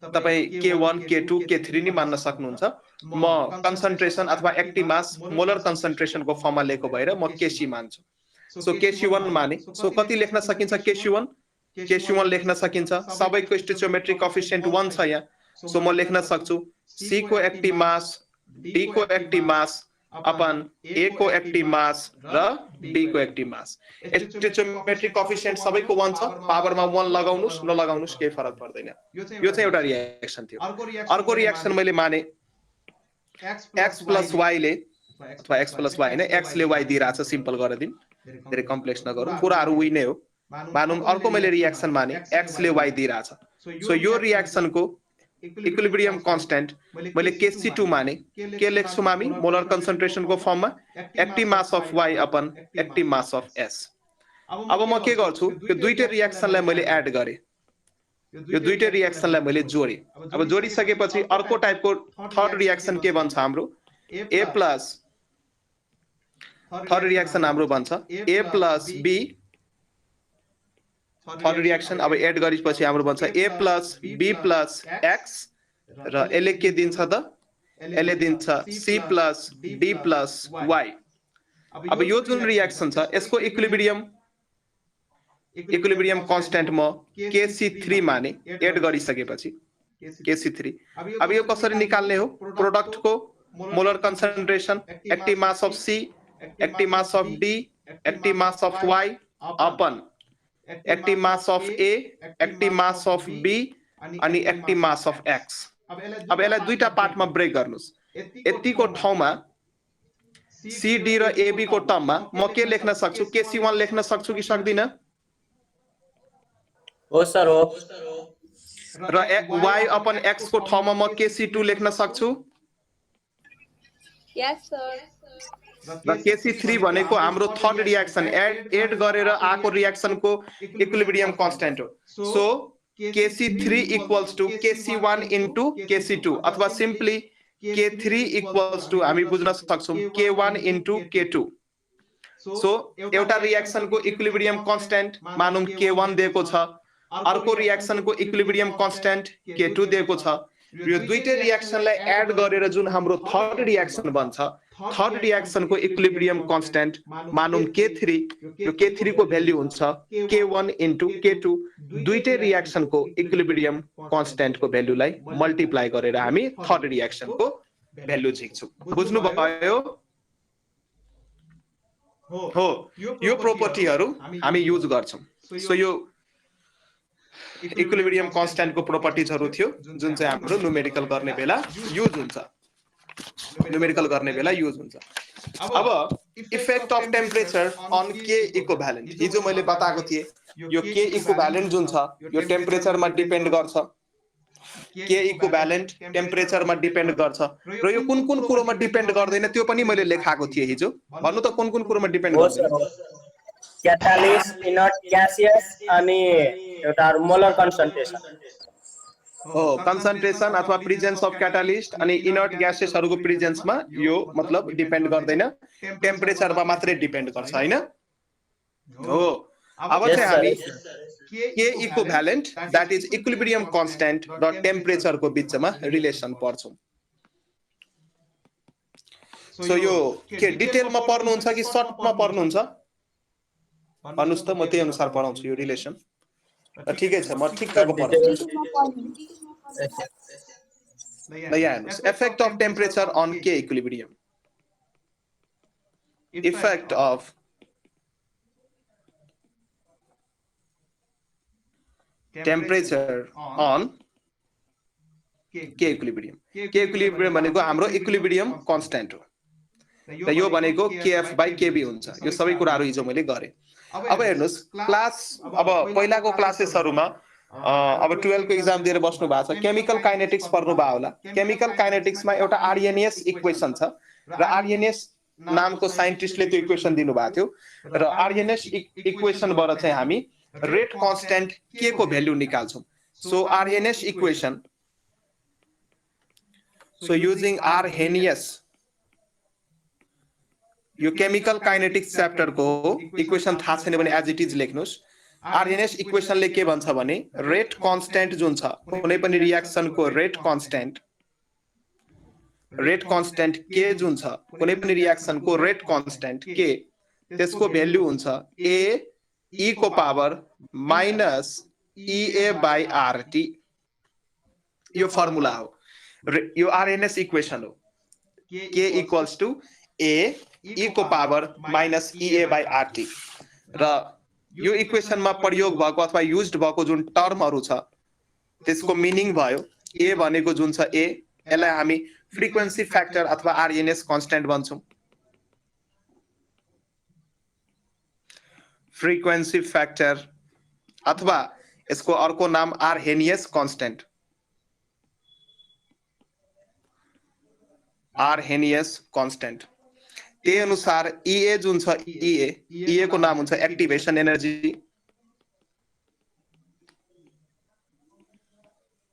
तपाईँ K1, K2, K3 नि मान्न सक्नुहुन्छ। म कन्सन्ट्रेसन अथवा एक्टिभ मास मोलर कन्सन्ट्रेसनको फर्ममा लेखेको भएर म Kc मान्छु। सो Kc1 माने, सो कति लेख्न सकिन्छ Kc1? Kc1 लेख्न सकिन्छ, सबैको स्टोइचियोमेट्रिक कोएफिसिएन्ट 1 छ यहाँ, सो म लेख्न सक्छु C को एक्टिभ मास, D को एक्टिभ मास अपन A को एक्टिभ मास र B को एक्टिभ मास। स्टोइचियोमेट्रिक कोएफिसिएन्ट सबैको 1 छ, पावरमा 1 लगाउनुस् नलगाउनुस् केही फरक पर्दैन। यो चाहिँ एउटा रिएक्सन थियो। अर्को रिएक्सन मैले माने x + y ले, अथवा x + y हैन, x ले y दिइरहेछ, सिम्पल गरेर दिउँ, धेरै कम्प्लेक्स नगरौँ, कुराहरू उही नै हो। मानौँ अर्को मैले रिएक्सन माने x ले y दिइरहेछ, सो यो रिएक्सनको इक्विलिब्रियम कन्स्ट्यान्ट मैले Kc2 माने, के लेख्छौँ हामी मोलर कन्सन्ट्रेसनको फर्ममा, active mass of y upon active mass of s। अब म के गर्छु, यो दुईटै रिएक्सनलाई मैले एड गरेँ, यो दुईटै रिएक्सनलाई मैले जोडेँ। अब जोडिसकेपछि अर्को टाइपको थर्ड रिएक्सन के भन्छ हाम्रो, A प्लस, थर्ड रिएक्सन हाम्रो भन्छ A + B, थर्ड रिएक्सन अब एड गरेपछि हाम्रो भन्छ A + B + X र यसले के दिन्छ त, यसले दिन्छ C + D + Y। अब यो जुन रिएक्सन छ यसको इक्विलिब्रियम कन्स्ट्यान्ट म Kc3 माने, एड गरिसकेपछि Kc3। अब यो कसरी निकाल्ने हो, प्रोडक्टको molar concentration, active mass of C, active mass of D, active mass of Y upon active mass of A, active mass of B अनि एक्टिभ मास अफ X। अब यसलाई दुईटा पार्टमा ब्रेक गर्नुस्। यतिको ठाउँमा CD र AB को टर्ममा म के लेख्न सक्छु, Kc1 लेख्न सक्छु कि सक्दिनँ? हो सर हो। र y अपन x को ठाउँमा म Kc2 लेख्न सक्छु। Yes, sir. र Kc3 भनेको हाम्रो थर्ड रिएक्सन एड गरेर आएको रिएक्सनको इक्विलिब्रियम कन्स्ट्यान्ट हो। So Kc3 equals to Kc1 into Kc2, अथवा सिम्पली K3 इक्वल्स टु हामी बुझ्न सक्छौँ K1 इन्टु K2। सो एउटा रिएक्सनको इक्विलिब्रियम कन्स्ट्यान्ट मानौँ K1 दिएको छ, अर्को रिएक्सनको इक्विलिब्रियम कन्स्ट्यान्ट K2 दिएको छ। यो दुईटै रिएक्सनलाई एड गरेर जुन हाम्रो थर्ड रिएक्सन बन्छ, थर्ड रिएक्सनको इक्विलिब्रियम कन्स्ट्यान्ट मानौँ K3, यो K3 को भ्याल्यु हुन्छ K1 इन्टु K2। दुईटै रिएक्सनको इक्विलिब्रियम कन्स्ट्यान्टको भ्याल्युलाई मल्टिप्लाई गरेर हामी थर्ड रिएक्सनको भ्याल्यु झिक्छौँ। बुझ्नु भयो? हो, यो प्रोपर्टीहरू हामी युज गर्छौँ। सो यो इक्विलिब्रियम कन्स्ट्यान्टको प्रोपर्टिजहरू थियो जुन चाहिँ हाम्रो न्युमेरिकल गर्ने बेला युज हुन्छ, अब effect of temperature on K equivalent, हिजो मैले बताएको थिएँ यो K इक्विभ्यालेन्ट जुन छ यो टेम्परेचरमा डिपेन्ड गर्छ, K इक्विभ्यालेन्ट टेम्परेचरमा डिपेन्ड गर्छ र यो कुन कुन कुरोमा डिपेन्ड गर्दैन त्यो पनि मैले लेखाएको थिएँ हिजो। भन्नु त कुन कुन कुरोमा डिपेन्ड गर्दैन? क्याटालिस्ट, इनर्ट ग्यासियस अनि एउटा मोलर कन्सन्ट्रेसन हो, कन्सन्ट्रेसन अथवा प्रेजेन्स अफ क्याटालिस्ट अनि इनर्ट ग्यासेसहरुको प्रेजेन्समा यो मतलब डिपेन्ड गर्दैन, टेम्परेचरमा मात्रै डिपेन्ड गर्छ हैन? हो। अब चाहिँ हामी के equivalent that is equilibrium constant र टेम्परेचर को बीचमा रिलेसन पर्छौं। सो यो के डिटेलमा पढ्नुहुन्छ कि सर्टमा पढ्नुहुन्छ? भन्नुस् त म त्यही अनुसार पढाउँछु यो रिलेसन। ठिकै छ, म ठिक्कको पढाउँछु। ल यहाँ हेर्नुस्, effect of temperature on K equilibrium. Effect of temperature on K equilibrium. K equilibrium भनेको हाम्रो इक्विलिब्रियम कन्स्ट्यान्ट हो र यो भनेको KF by KB हुन्छ। यो सबै कुराहरु हिजो मैले गरे। अब हेर्नुस्, क्लास अब पहिलाको क्लासेसहरुमा अब 12 को एक्जाम दिएर बस्नु भएको छ, केमिकल काइनेटिक्स पढ्नु भयो होला। केमिकल काइनेटिक्समा एउटा आर्यनियस इक्वेसन छ र आर्यनियस नामको साइन्टिस्टले त्यो इक्वेसन दिनु भएको थियो र आर्यनियस इक्वेसनबाट चाहिँ हामी रेट कन्स्ट्यान्ट के को भ्यालु निकाल्छौं। So Arrhenius equation, so using Arrhenius, यो केमिकल काइनेटिक्स च्याप्टर को इक्वेसन थाहा छैन भने एज इट इज लेख्नुस्। आर्यनियस इक्वेसनले के भन्छ भने रेट कन्स्ट्यान्ट जुन छ कुनै पनि रियाक्सन को रेट कन्स्ट्यान्ट के जुन छ कुनै पनि रियाक्सन को रेट कन्स्ट्यान्ट के, त्यसको भ्यालु हुन्छ a e को power minus EA by RT। यो फर्मुला हो, यो आरएनएस इक्वेसन हो। k equals to a e को power minus EA by RT र यो इक्वेसनमा प्रयोग भएको अथवा युज्ड भएको जुन टर्महरु छ त्यसको मिनिङ भयो a भनेको जुन छ a, यसलाई हामी फ्रिक्वेन्सी फ्याक्टर अथवा आरएनएस कन्स्ट्यान्ट भन्छौं। फ्रिक्वेन्सी फ्याक्टर अथवा यसको अर्को नाम आर्हेनियस कन्स्ट्यान्ट, आर्हेनियस कन्स्ट्यान्ट। त्यही अनुसार EA जुन छ EA को नाम हुन्छ एक्टिभेसन एनर्जी,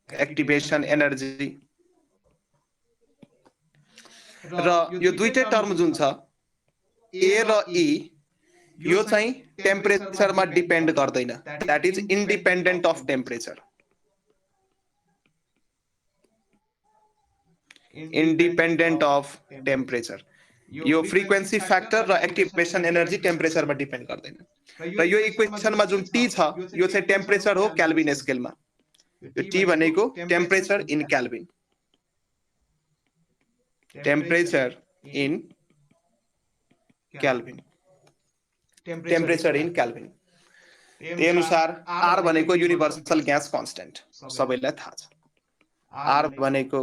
एक्टिभेसन एनर्जी र यो दुईटै टर्म जुन छ A र E यो चाहिँ टेम्परेचरमा डिपेन्ड गर्दैन, that is independent of temperature. Independent of temperature. यो फ्रिक्वेन्सी फ्याक्टर र एक्टिभेसन एनर्जी टेम्परेचरमा डिपेन्ड गर्दैन र यो इक्वेसनमा जुन T छ यो चाहिँ टेम्परेचर हो केल्भिन स्केलमा। यो T भनेको temperature in Calvin, temperature in Calvin, temperature in Calvin. त्यही अनुसार R भनेको युनिभर्सल ग्यास कन्स्ट्यान्ट, सबैलाई थाहा छ। R भनेको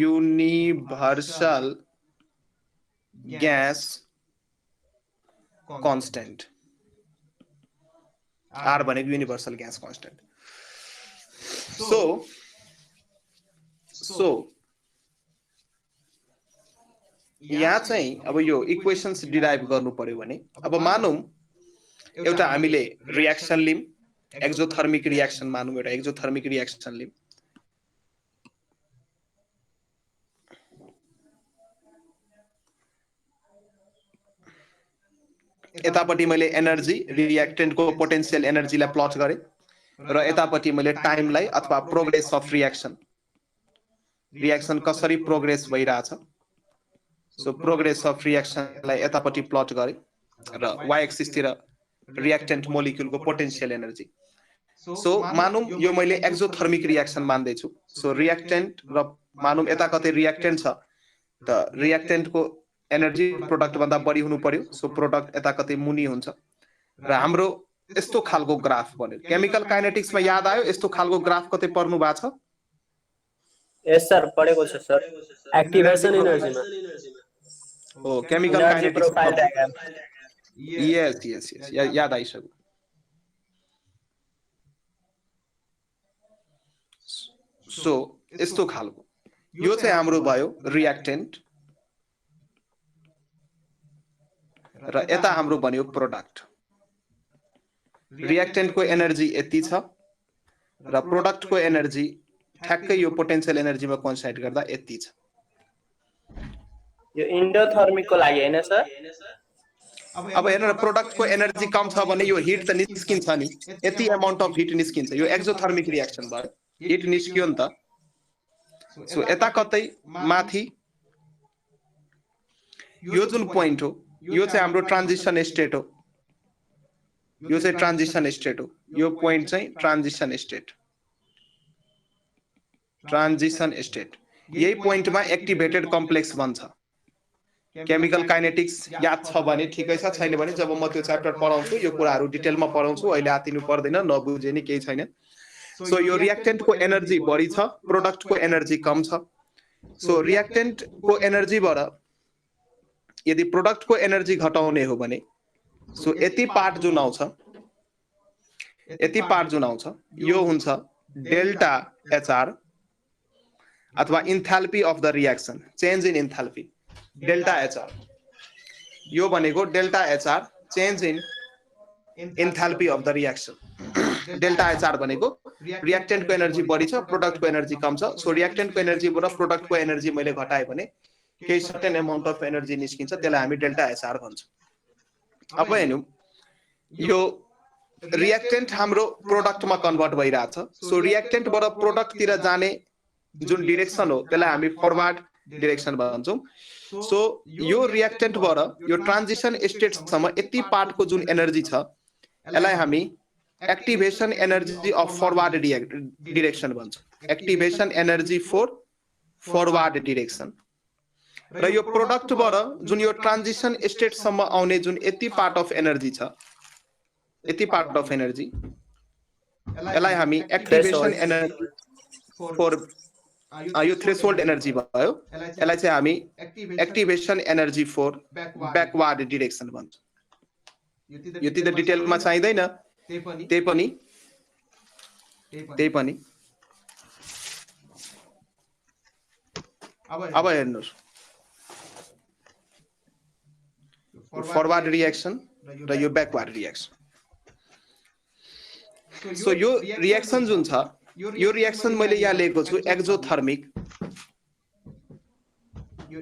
युनिभर्सल ग्यास कन्स्ट्यान्ट, R भनेको युनिभर्सल ग्यास कन्स्ट्यान्ट। सो यहाँ चाहिँ अब यो इक्वेशन्स डिराइभ गर्नु पर्यो भने अब मानौं एउटा हामीले रियाक्सन लिम, एक्जोथर्मिक रियाक्सन मानौं, एउटा एक्जोथर्मिक रियाक्सन लिम। यतापट्टि मैले एनर्जी रियाक्टेन्ट को पोटेन्शियल एनर्जीलाई प्लट गरे र यतापट्टि मैले टाइमलाई अथवा प्रोग्रेस अफ रियाक्सन कसरी प्रोग्रेस भइराछ, सो प्रोग्रेस अफ रियाक्सनलाई यतापट्टि प्लट गरे र y एक्सिस तिर रियाक्टेन्ट मोलिक्युल को पोटेन्शियल एनर्जी। सो मानौं यो मैले एक्जोथर्मिक रियाक्सन मान्दै छु। सो रियाक्टेन्ट र मानौं यता कतै रियाक्टेन्ट छ त रियाक्टेन्ट को एनर्जी प्रोडक्ट भन्दा बढी हुनु पर्यो, सो प्रोडक्ट यता कतै मुनि हुन्छ र हाम्रो यस्तो खालको ग्राफ बन्यो। केमिकल काइनेटिक्समा याद आयो यस्तो खालको ग्राफ कतै पढ्नु भएको छ? यस सर, पढेको छ सर, एक्टिभेसन एनर्जीमा। हो, केमिकल काइनेटिक्स प्रोफाइल डायग्राम। यस याद आइसक्यो। सो यस्तो खालको यो चाहिँ हाम्रो भयो रियाक्टेन्ट र यता हाम्रो बन्यो प्रोडक्ट। रियाक्टेन्ट को एनर्जी यति छ र प्रोडक्ट को एनर्जी ठ्याक्कै यो पोटेन्शियल एनर्जीमा कन्सन्ट्रेट गर्दा यति छ। यो इन्डोथर्मिक को लागि हैन सर? अब हेर्नु प्रोडक्टको एनर्जी कम छ भने यो हिट त निस्किन्छ नि, यति अमाउन्ट अफ हिट निस्किन्छ, यो एक्जोथर्मिक रियाक्सन भयो, हिट निस्कियो नि त। सो यता कतै माथि यो जुन पोइन्ट हो यो चाहिँ हाम्रो ट्रान्जिसन स्टेट हो, यो चाहिँ ट्रान्जिसन स्टेट हो, यो पोइन्ट चाहिँ ट्रान्जिसन स्टेट, ट्रान्जिसन स्टेट। यही पोइन्टमा एक्टिभेटेड कम्प्लेक्स बन्छ। केमिकल काइनेटिक्स याद छ भने ठिकै छ, छैन भने जब म त्यो च्याप्टर पढाउँछु यो कुराहरू डिटेलमा पढाउँछु, अहिले आतिनु पर्दैन, नबुझे नि केही छैन। सो यो रियाक्टेन्टको एनर्जी बढी छ, प्रोडक्टको एनर्जी कम छ। सो रियाक्टेन्टको एनर्जीबाट यदि प्रोडक्टको एनर्जी घटाउने हो भने सो यति पार्ट जुन आउँछ, यति पार्ट जुन आउँछ यो हुन्छ डेल्टा एचआर अथवा enthalpy of the reaction, change in enthalpy, delta HR. यो भनेको delta HR change in enthalpy of the reaction. Delta HR भनेको रियाक्टेन्टको एनर्जी बढी छ, प्रोडक्टको एनर्जी कम छ। सो रियाक्टेन्टको एनर्जीबाट प्रोडक्टको एनर्जी मैले घटाए भने केही सर्टेन अमाउन्ट अफ एनर्जी निस्किन्छ, त्यसलाई हामी डेल्टा एचआर भन्छौँ। अब हेर्नु यो रियाक्टेन्ट हाम्रो प्रोडक्टमा कन्भर्ट भइरहेछ। सो रियाक्टेन्टबाट प्रोडक्टतिर जाने जुन डिरेक्सन हो त्यसलाई हामी फरवर्ड डिरेक्सन भन्छौँ। सो यो रियाक्टेन्टबाट यो ट्रान्जिसन स्टेटसम्म यति पार्टको जुन एनर्जी छ यसलाई हामी activation energy of forward direction भन्छौँ, activation energy for forward direction. र यो प्रोडक्टबाट जुन यो ट्रान्जिसन स्टेटसम्म आउने जुन यति पार्ट अफ एनर्जी छ, यति पार्ट अफ एनर्जी यसलाई हामी एक्टिभेसन एनर्जी फर, यो थ्रेशोल्ड एनर्जी भयो, यसलाई चाहिँ हामी activation energy for backward direction भन्छौँ। यति त डिटेलमा चाहिँदैन, त्यही पनि। अब हेर्नुहोस् फरवर्ड रियाक्सन र यो ब्याकवर्ड रियाक्सन। सो यो रियाक्सन जुन छ यो रियाक्सन मैले यहाँ लेखेको छु एक्जोथर्मिक,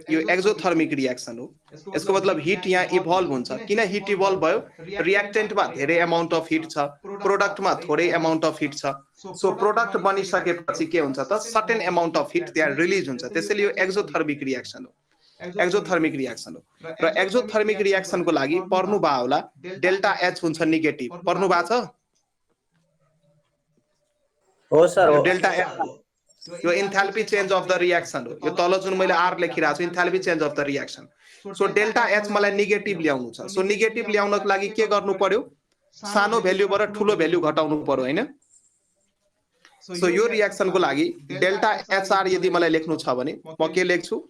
यो एक्जोथर्मिक रियाक्सन हो। यसको मतलब हिट यहाँ इभल्भ हुन्छ। किन हिट इभल्भ भयो? रियाक्टेन्टमा धेरै अमाउन्ट अफ हिट छ, प्रोडक्टमा थोरै अमाउन्ट अफ हिट छ। सो प्रोडक्ट बनिसकेपछि के हुन्छ त सर्टेन अमाउन्ट अफ हिट त्यहाँ रिलिज हुन्छ, त्यसैले यो एक्जोथर्मिक रियाक्सन हो, एक्जोथर्मिक रियाक्सन हो। र एक्जोथर्मिक रियाक्सनको लागि पढ्नु भयो होला डेल्टा एच हुन्छ नेगेटिभ, पढ्नु भएको छ? हो सर, हो। डेल्टा एच यो enthalpy change of the reaction हो। यो तल जुन मैले आर लेखिरहेको छु enthalpy change of the reaction. So delta H मलाई नेगेटिभ ल्याउनु छ। सो नेगेटिभ ल्याउनको लागि के गर्नु पर्यो? सानो भ्यालुबाट ठुलो भ्यालु घटाउनु पर्यो, हैन? सो यो रियाक्सनको लागि डेल्टा एचआर यदि मलाई लेख्नु छ भने म के लेख्छु?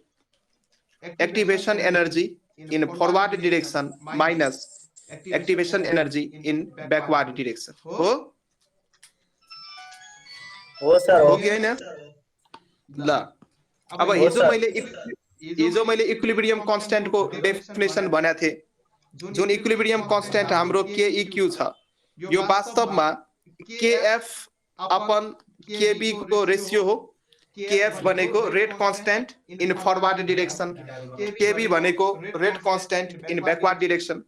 Activation energy in forward direction minus activation energy in backward direction. हो सर, हो कि हैन? ल अब हिजो मैले इक्विलिब्रियम कांस्टेंट को डेफिनेसन भनेको थिए। जुन इक्विलिब्रियम कांस्टेंट हाम्रो KEQ छ यो वास्तवमा KF अपन KB को रेशियो हो। KF भनेको rate constant in forward direction, KB भनेको rate constant in backward direction.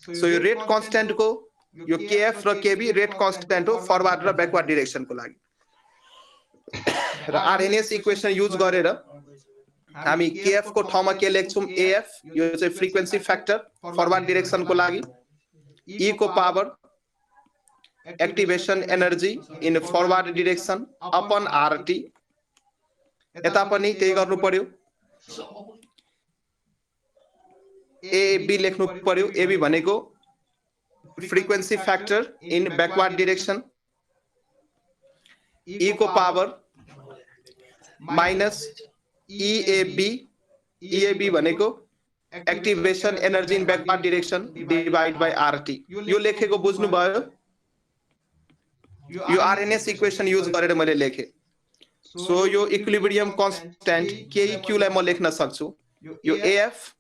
So यो रेट कांस्टेंट को यो KF र KB रेट कांस्टेंट हो फरवर्ड र बैकवर्ड डिरेक्सन को लागि। र RNS इक्वेसन युज गरेर हामी KF को ठाउँमा के लेख्छौं? AF, यो चाहिँ फ्रिक्वेन्सी फ्याक्टर फरवर्ड डिरेक्सन को लागि। E को power activation energy in forward direction upon RT, यता पनि त्यही गर्नु पर्यो। AB लेख्नु पर्यो। AB भनेको frequency factor in backward direction. E को पावर माइनस EAB, EAB भनेको activation energy in backward direction divide by RT। यो लेखेको बुझ्नु भयो? यो RNS इक्वेसन युज गरेर मैले लेखे। सो यो इक्विलिब्रियम कांस्टेंट KEQ लाई म लेख्न सक्छु यो AF।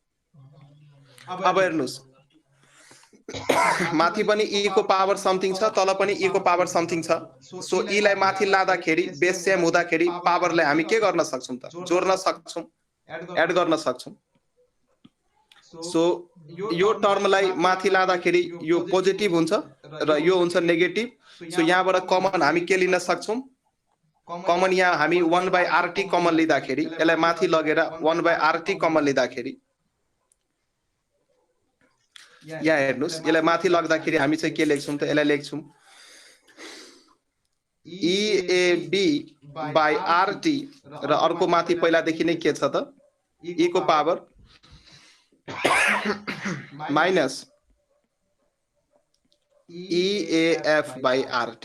अब हेर्नुस् माथि पनि E को पावर समथिङ छ, तल पनि E को पावर समथिङ छ। सो E लाई माथि लादाखेरि बेस सेम हुँदाखेरि पावरलाई हामी के गर्न सक्छौं त? जोड्न सक्छौं, एड गर्न सक्छौं। सो यो टर्मलाई माथि लाँदाखेरि यो पोजिटिभ हुन्छ र यो हुन्छ नेगेटिभ। सो यहाँबाट कमन हामी के लिन सक्छौँ? कमन यहाँ हामी 1/RT कमन लिँदाखेरि यसलाई माथि लगेर 1/RT कमन लिँदाखेरि यहाँ हेर्नुस्, यसलाई माथि लग्दाखेरि हामी चाहिँ के लेख्छौँ त? यसलाई लेख्छौँ EAB/RT र अर्को माथि पहिलादेखि नै के छ त? E को पावर माइनस EAF/RT।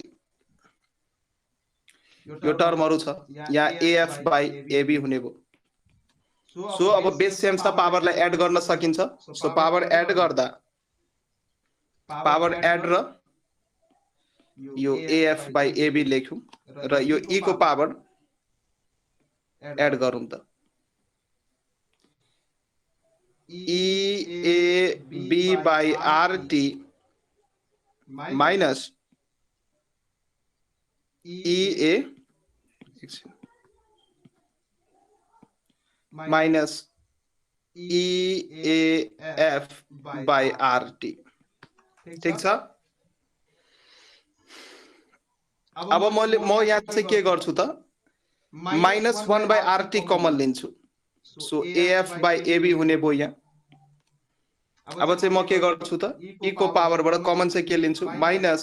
यो टर्महरू छ, यहाँ AF/AB हुने भयो। सो अब बेस सेम छ, पावरलाई एड गर्न सकिन्छ। सो पावर एड गर्दा पावर एड र यो AF/AB लेख्यौँ र यो E को पावर एड गरौँ त EAB/RT minus EA minus EAF/RT। ठीक छ। अब म यहाँ चाहिँ के गर्छु त? -1/RT कमन लिन्छु। सो AF/AB हुने भयो यहाँ। अब चाहिँ म के गर्छु त? E को पावरबाट कमन चाहिँ के लिन्छु? माइनस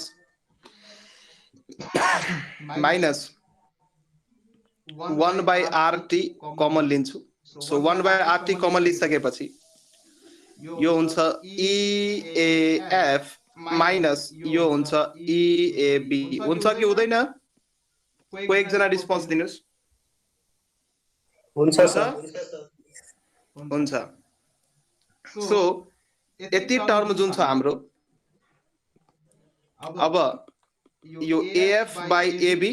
1/RT कमन लिन्छु। सो 1/RT कमन लिइसकेपछि यो हुन्छ EAF माइनस यो हुन्छ EAB। हुन्छ कि हुँदैन? कोही एकजना रिस्पोन्स दिनुस्। हुन्छ सर। हुन्छ। सो यति टर्म जुन छ हाम्रो, अब यो AF/AB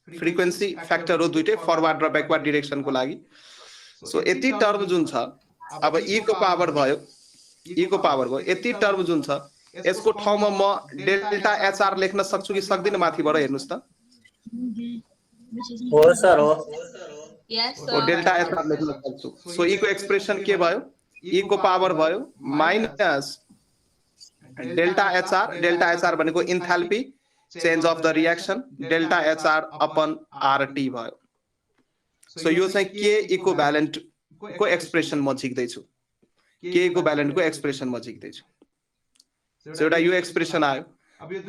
फ्रिक्वेन्सी फ्याक्टर हो दुईटै, फरवर्ड र ब्याकवर्ड डिरेक्सनको लागि। सो यति टर्म जुन छ, अब E को पावर भयो, यति टर्म जुन छ यसको ठाउँमा म डेल्टा HR लेख्न सक्छु कि सक्दिनँ? माथिबाट हेर्नुस् त। हो सर, हो। Yes, ओ sir. डेल्टा HR लेख्न सक्छु। सो E को एक्सप्रेसन के भयो? E को पावर भयो माइनस डेल्टा HR भनेको enthalpy change of the reaction, delta HR upon RT भयो। सो यो चाहिँ K इक्विभ्यालेन्ट को एक्सप्रेसन म झिक्दैछु। K इक्विभ्यालेन्ट को एक्सप्रेसन म झिक्दैछु। सो एउटा यो एक्सप्रेसन आयो।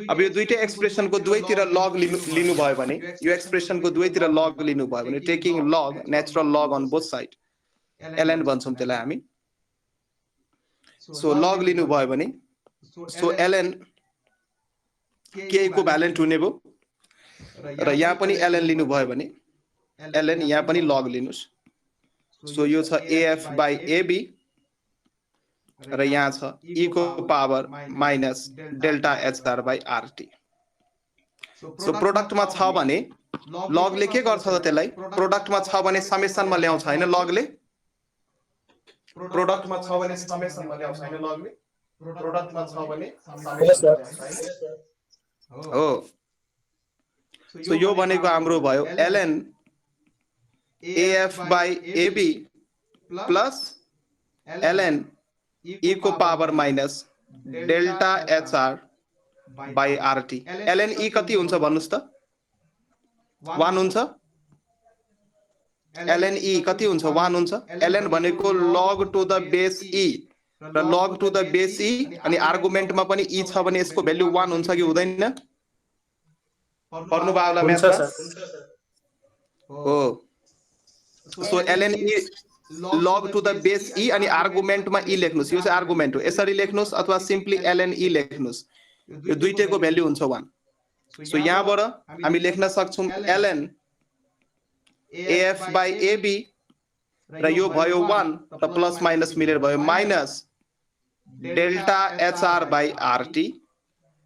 अब यो दुईटै एक्सप्रेसनको दुवैतिर लग लिनु भयो भने, यो एक्सप्रेसनको दुवैतिर लग लिनु भयो भने, taking log, natural log on both side, LN भन्छौँ त्यसलाई हामी। सो लग लिनु भयो भने, सो LN K इक्विभ्यालेन्ट हुने भयो र यहाँ पनि LN लिनु भयो भने LN यहाँ पनि लग लिनुस्। सो यो छ AF/AB र यहाँ छ E को power minus delta HR/RT। So प्रोडक्टमा छ भने लगले के गर्छ त? त्यसलाई प्रोडक्टमा छ भने समेसनमा ल्याउँछ हैन लगले? प्रोडक्टमा छ भने समेसनमा ल्याउँछ हैन लगले? प्रोडक्टमा छ भने समेसनमा ल्याउँछ हो। सो यो भनेको हाम्रो भयो LN AF/AB plus LN E को power minus delta HR/RT। LN E कति हुन्छ भन्नुस् त? 1 हुन्छ। LN E कति हुन्छ? 1 हुन्छ। LN भनेको log to the base E र log to the base E, अनि आर्गुमेन्टमा पनि E छ भने यसको भ्यालु 1 हुन्छ कि हुँदैन? पढ्नु भयो होला म्याथमा? हो। So LN E log to the base E अनि आर्गुमेन्टमा E लेख्नुस्। यो चाहिँ आर्गुमेन्ट हो, यसरी लेख्नुस् अथवा सिम्पली LN E लेख्नुस्। यो दुईटैको भ्यालु हुन्छ 1। सो यहाँबाट हामी लेख्न सक्छौँ LN AF/AB र यो भयो 1 र प्लस माइनस मिलेर भयो माइनस डेल्टा HR/RT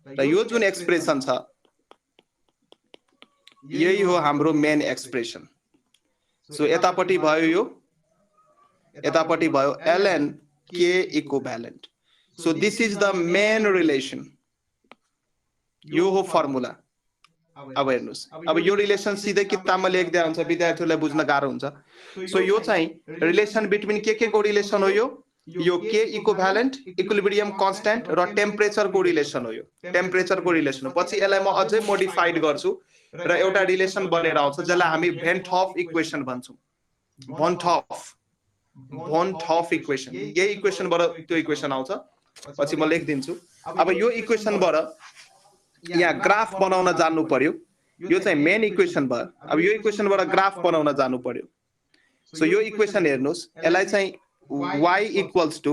र यो जुन एक्सप्रेसन छ यही हो हाम्रो मेन एक्सप्रेसन। सो यतापट्टि भयो यो, यतापट्टि भयो LN K equivalent. So this is the main relation. यो हो फर्मुला। अब हेर्नुस्, अब यो रिलेसन सिधै किताबमा लेख्दै हुन्छ, विद्यार्थीहरूलाई बुझ्न गाह्रो हुन्छ। सो यो चाहिँ रिलेसन बिट्विन के को रिलेसन हो? यो यो के इक्विभ्यालेन्ट इक्विलिब्रियम कन्स्ट्यान्ट र टेम्परेचरको रिलेसन हो। यो टेम्परेचरको रिलेसन हो। पछि यसलाई म अझै मोडिफाइड गर्छु र एउटा रिलेसन बनेर आउँछ जसलाई हामी भेन थप इक्वेसन भन्छौँ। भन थप इक्वेसन, यही इक्वेसनबाट त्यो इक्वेसन आउँछ। पछि म लेखिदिन्छु। अब यो इक्वेसनबाट यहाँ ग्राफ बनाउन जान्नु पर्यो। यो चाहिँ मेन इक्वेसन भयो। अब यो इक्वेसनबाट ग्राफ बनाउन जानु पर्यो। सो यो इक्वेसन हेर्नुहोस्, यसलाई चाहिँ y equals to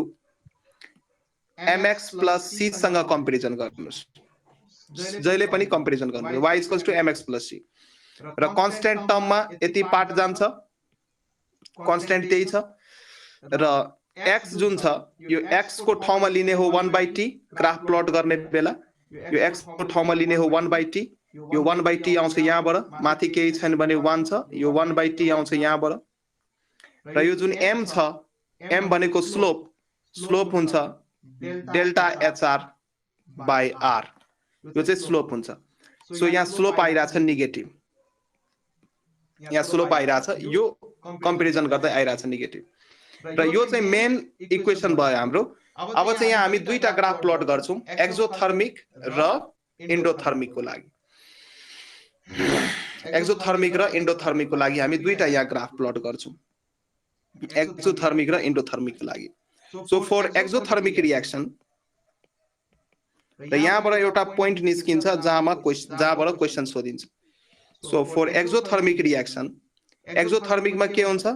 mx plus c सँग कम्पेरिजन गर्नुहोस्। जहिले पनि कम्पेरिजन गर्नु, y equals to mx plus c र कन्स्ट्यान्ट टर्ममा यति पार्ट जान्छ, कन्स्ट्यान्ट त्यही छ र x जुन छ यो x को ठाउँमा लिने हो 1/t ग्राफ प्लट गर्ने बेला। यो x को ठाउँमा लिने हो 1/t, यो 1/t आउँछ यहाँबाट, माथि केही छैन भने 1 छ, यो 1/t आउँछ यहाँबाट र यो जुन m छ, m भनेको स्लोप हुन्छ डेल्टा HR बाई r, यो चाहिँ स्लोप हुन्छ। सो यहाँ स्लोप आइरहेछ नेगेटिभ, यहाँ स्लोप आइरहेछ, यो कम्पेरिजन गर्दै आइरहेछ नेगेटिभ र यो चाहिँ मेन इक्वेसन भयो हाम्रो। अब चाहिँ यहाँ हामी दुईटा ग्राफ प्लट गर्छौँ, एक्जोथर्मिक र एन्डोथर्मिकको लागि। एक्जोथर्मिक र एन्डोथर्मिकको लागि हामी दुईटा यहाँ ग्राफ प्लट गर्छौँ, एक्जोथर्मिक र एन्डोथर्मिकको लागि। सो फर एक्जोथर्मिक रिएक्सन र यहाँबाट एउटा पोइन्ट निस्किन्छ जहाँबाट क्वेसन सोधिन्छ। सो फर एक्जोथर्मिक रिएक्सन, एक्जोथर्मिकमा के हुन्छ,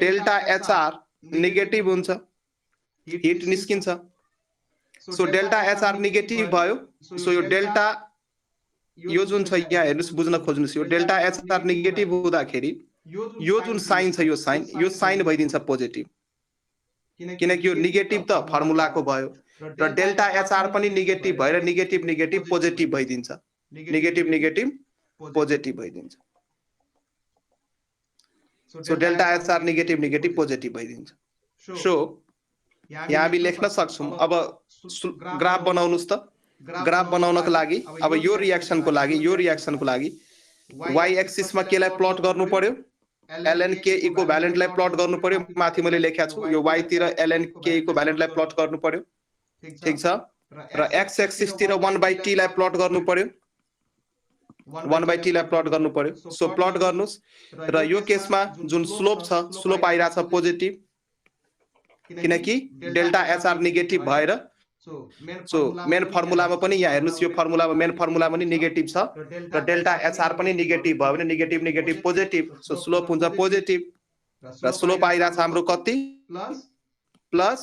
डेल्टा HR नेगेटिभ हुन्छ, हिट निस्किन्छ। सो डेल्टा HR नेगेटिभ भयो। सो यो डेल्टा यो जुन छ यहाँ हेर्नुहोस्, बुझ्न खोज्नुहोस्, यो डेल्टा HR नेगेटिभ हुँदाखेरि यो जुन साइन छ, यो साइन भइदिन्छ पोजिटिभ, किनकि यो नेगेटिभ त फर्मुलाको भयो र डेल्टा HR पनि नेगेटिभ भएर नेगेटिभ पोजिटिभ भइदिन्छ, नेगेटिभ पोजिटिभ भइदिन्छ। So delta HR negative positive भइदिन्छ। सो यहाँ हामी लेख्न सक्छौँ। अब ग्राफ बनाउनुस् त। ग्राफ बनाउनको लागि अब यो रिएक्सनको लागि y एक्सिसमा केलाई प्लट गर्नु पर्यो, ln k इक्विभ्यालेन्टलाई प्लट गर्नु पर्यो। माथि मैले लेखेको छु, यो y तिर ln k इक्विभ्यालेन्टलाई प्लट गर्नु पर्यो, ठीक छ। र x एक्सिस तिर 1/t लाई प्लट गर्नु पर्यो, 1/t लाई प्लट गर्नु पर्यो। सो प्लट गर्नुस् र यो केसमा जुन स्लोप छ, स्लोप आइरहेछ पोजिटिभ, किनकि डेल्टा HR नेगेटिभ भएर। सो मेन फर्मुलामा पनि यहाँ हेर्नुहोस्, यो फर्मुलामा मेन फर्मुलामा पनि नेगेटिभ छ र डेल्टा HR पनि नेगेटिभ भयो भने नेगेटिभ पोजिटिभ। सो स्लोप हुन्छ पोजिटिभ र स्लोप आइरहेछ हाम्रो कति, plus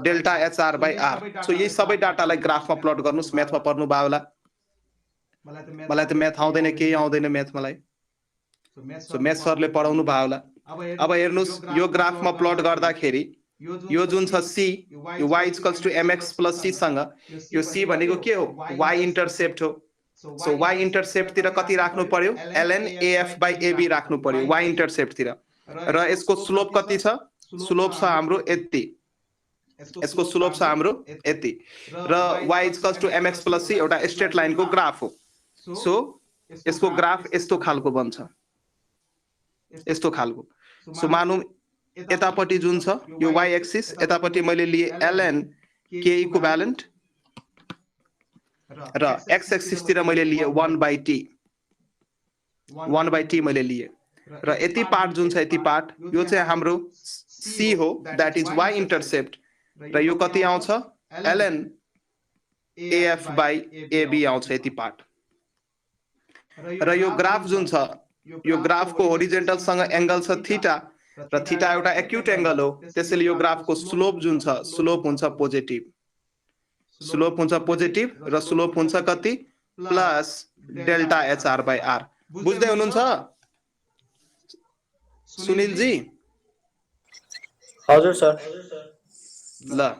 delta HR by r। So यही सबै डाटालाई ग्राफमा प्लट गर्नुस्। म्याथमा पढ्नु भयो होला, मलाई त म्याथ आउँदैन, केही आउँदैन म्याथ मलाई। सो म्याथ सरले पढाउनु भयो होला। अब हेर्नुहोस्, यो ग्राफमा प्लट गर्दाखेरि यो जुन छ c, यो y equals to mx plus c सँग, यो c भनेको के हो, y इन्टरसेप्ट हो। सो y इन्टरसेप्ट तिर कति राख्नु पर्यो, ln AF बाई AB राख्नु पर्यो y इन्टरसेप्ट तिर। र यसको स्लोप कति छ, स्लोप छ हाम्रो यति, यसको स्लोप छ हाम्रो यति र y equals to mx plus c एउटा स्ट्रेट लाइनको ग्राफ हो। सो यसको ग्राफ यस्तो खालको बन्छ, यस्तो खालको। सो मानौँ यतापट्टि जुन छ यो y एक्सिस, यतापट्टि मैले लिए ln k इक्विभ्यालेन्ट र x एक्सिस तिर मैले लिए 1/t मैले लिए र यति पार्ट जुन छ, यति पार्ट यो चाहिँ हाम्रो c हो, दैट इज y इन्टरसेप्ट र यो कति आउँछ, ln AF बाई AB आउँछ यति पार्ट। र यो ग्राफ जुन छ, यो ग्राफको होरिजेन्टल सँग एंगल छ थीटा र थीटा एउटा एक्युट एंगल हो, त्यसैले यो ग्राफको स्लोप जुन छ, स्लोप हुन्छ पोजिटिभ, स्लोप हुन्छ पोजिटिभ र स्लोप हुन्छ कति, plus delta HR by r। बुझ्दै हुनुहुन्छ सुनिल जी? हजुर सर। ल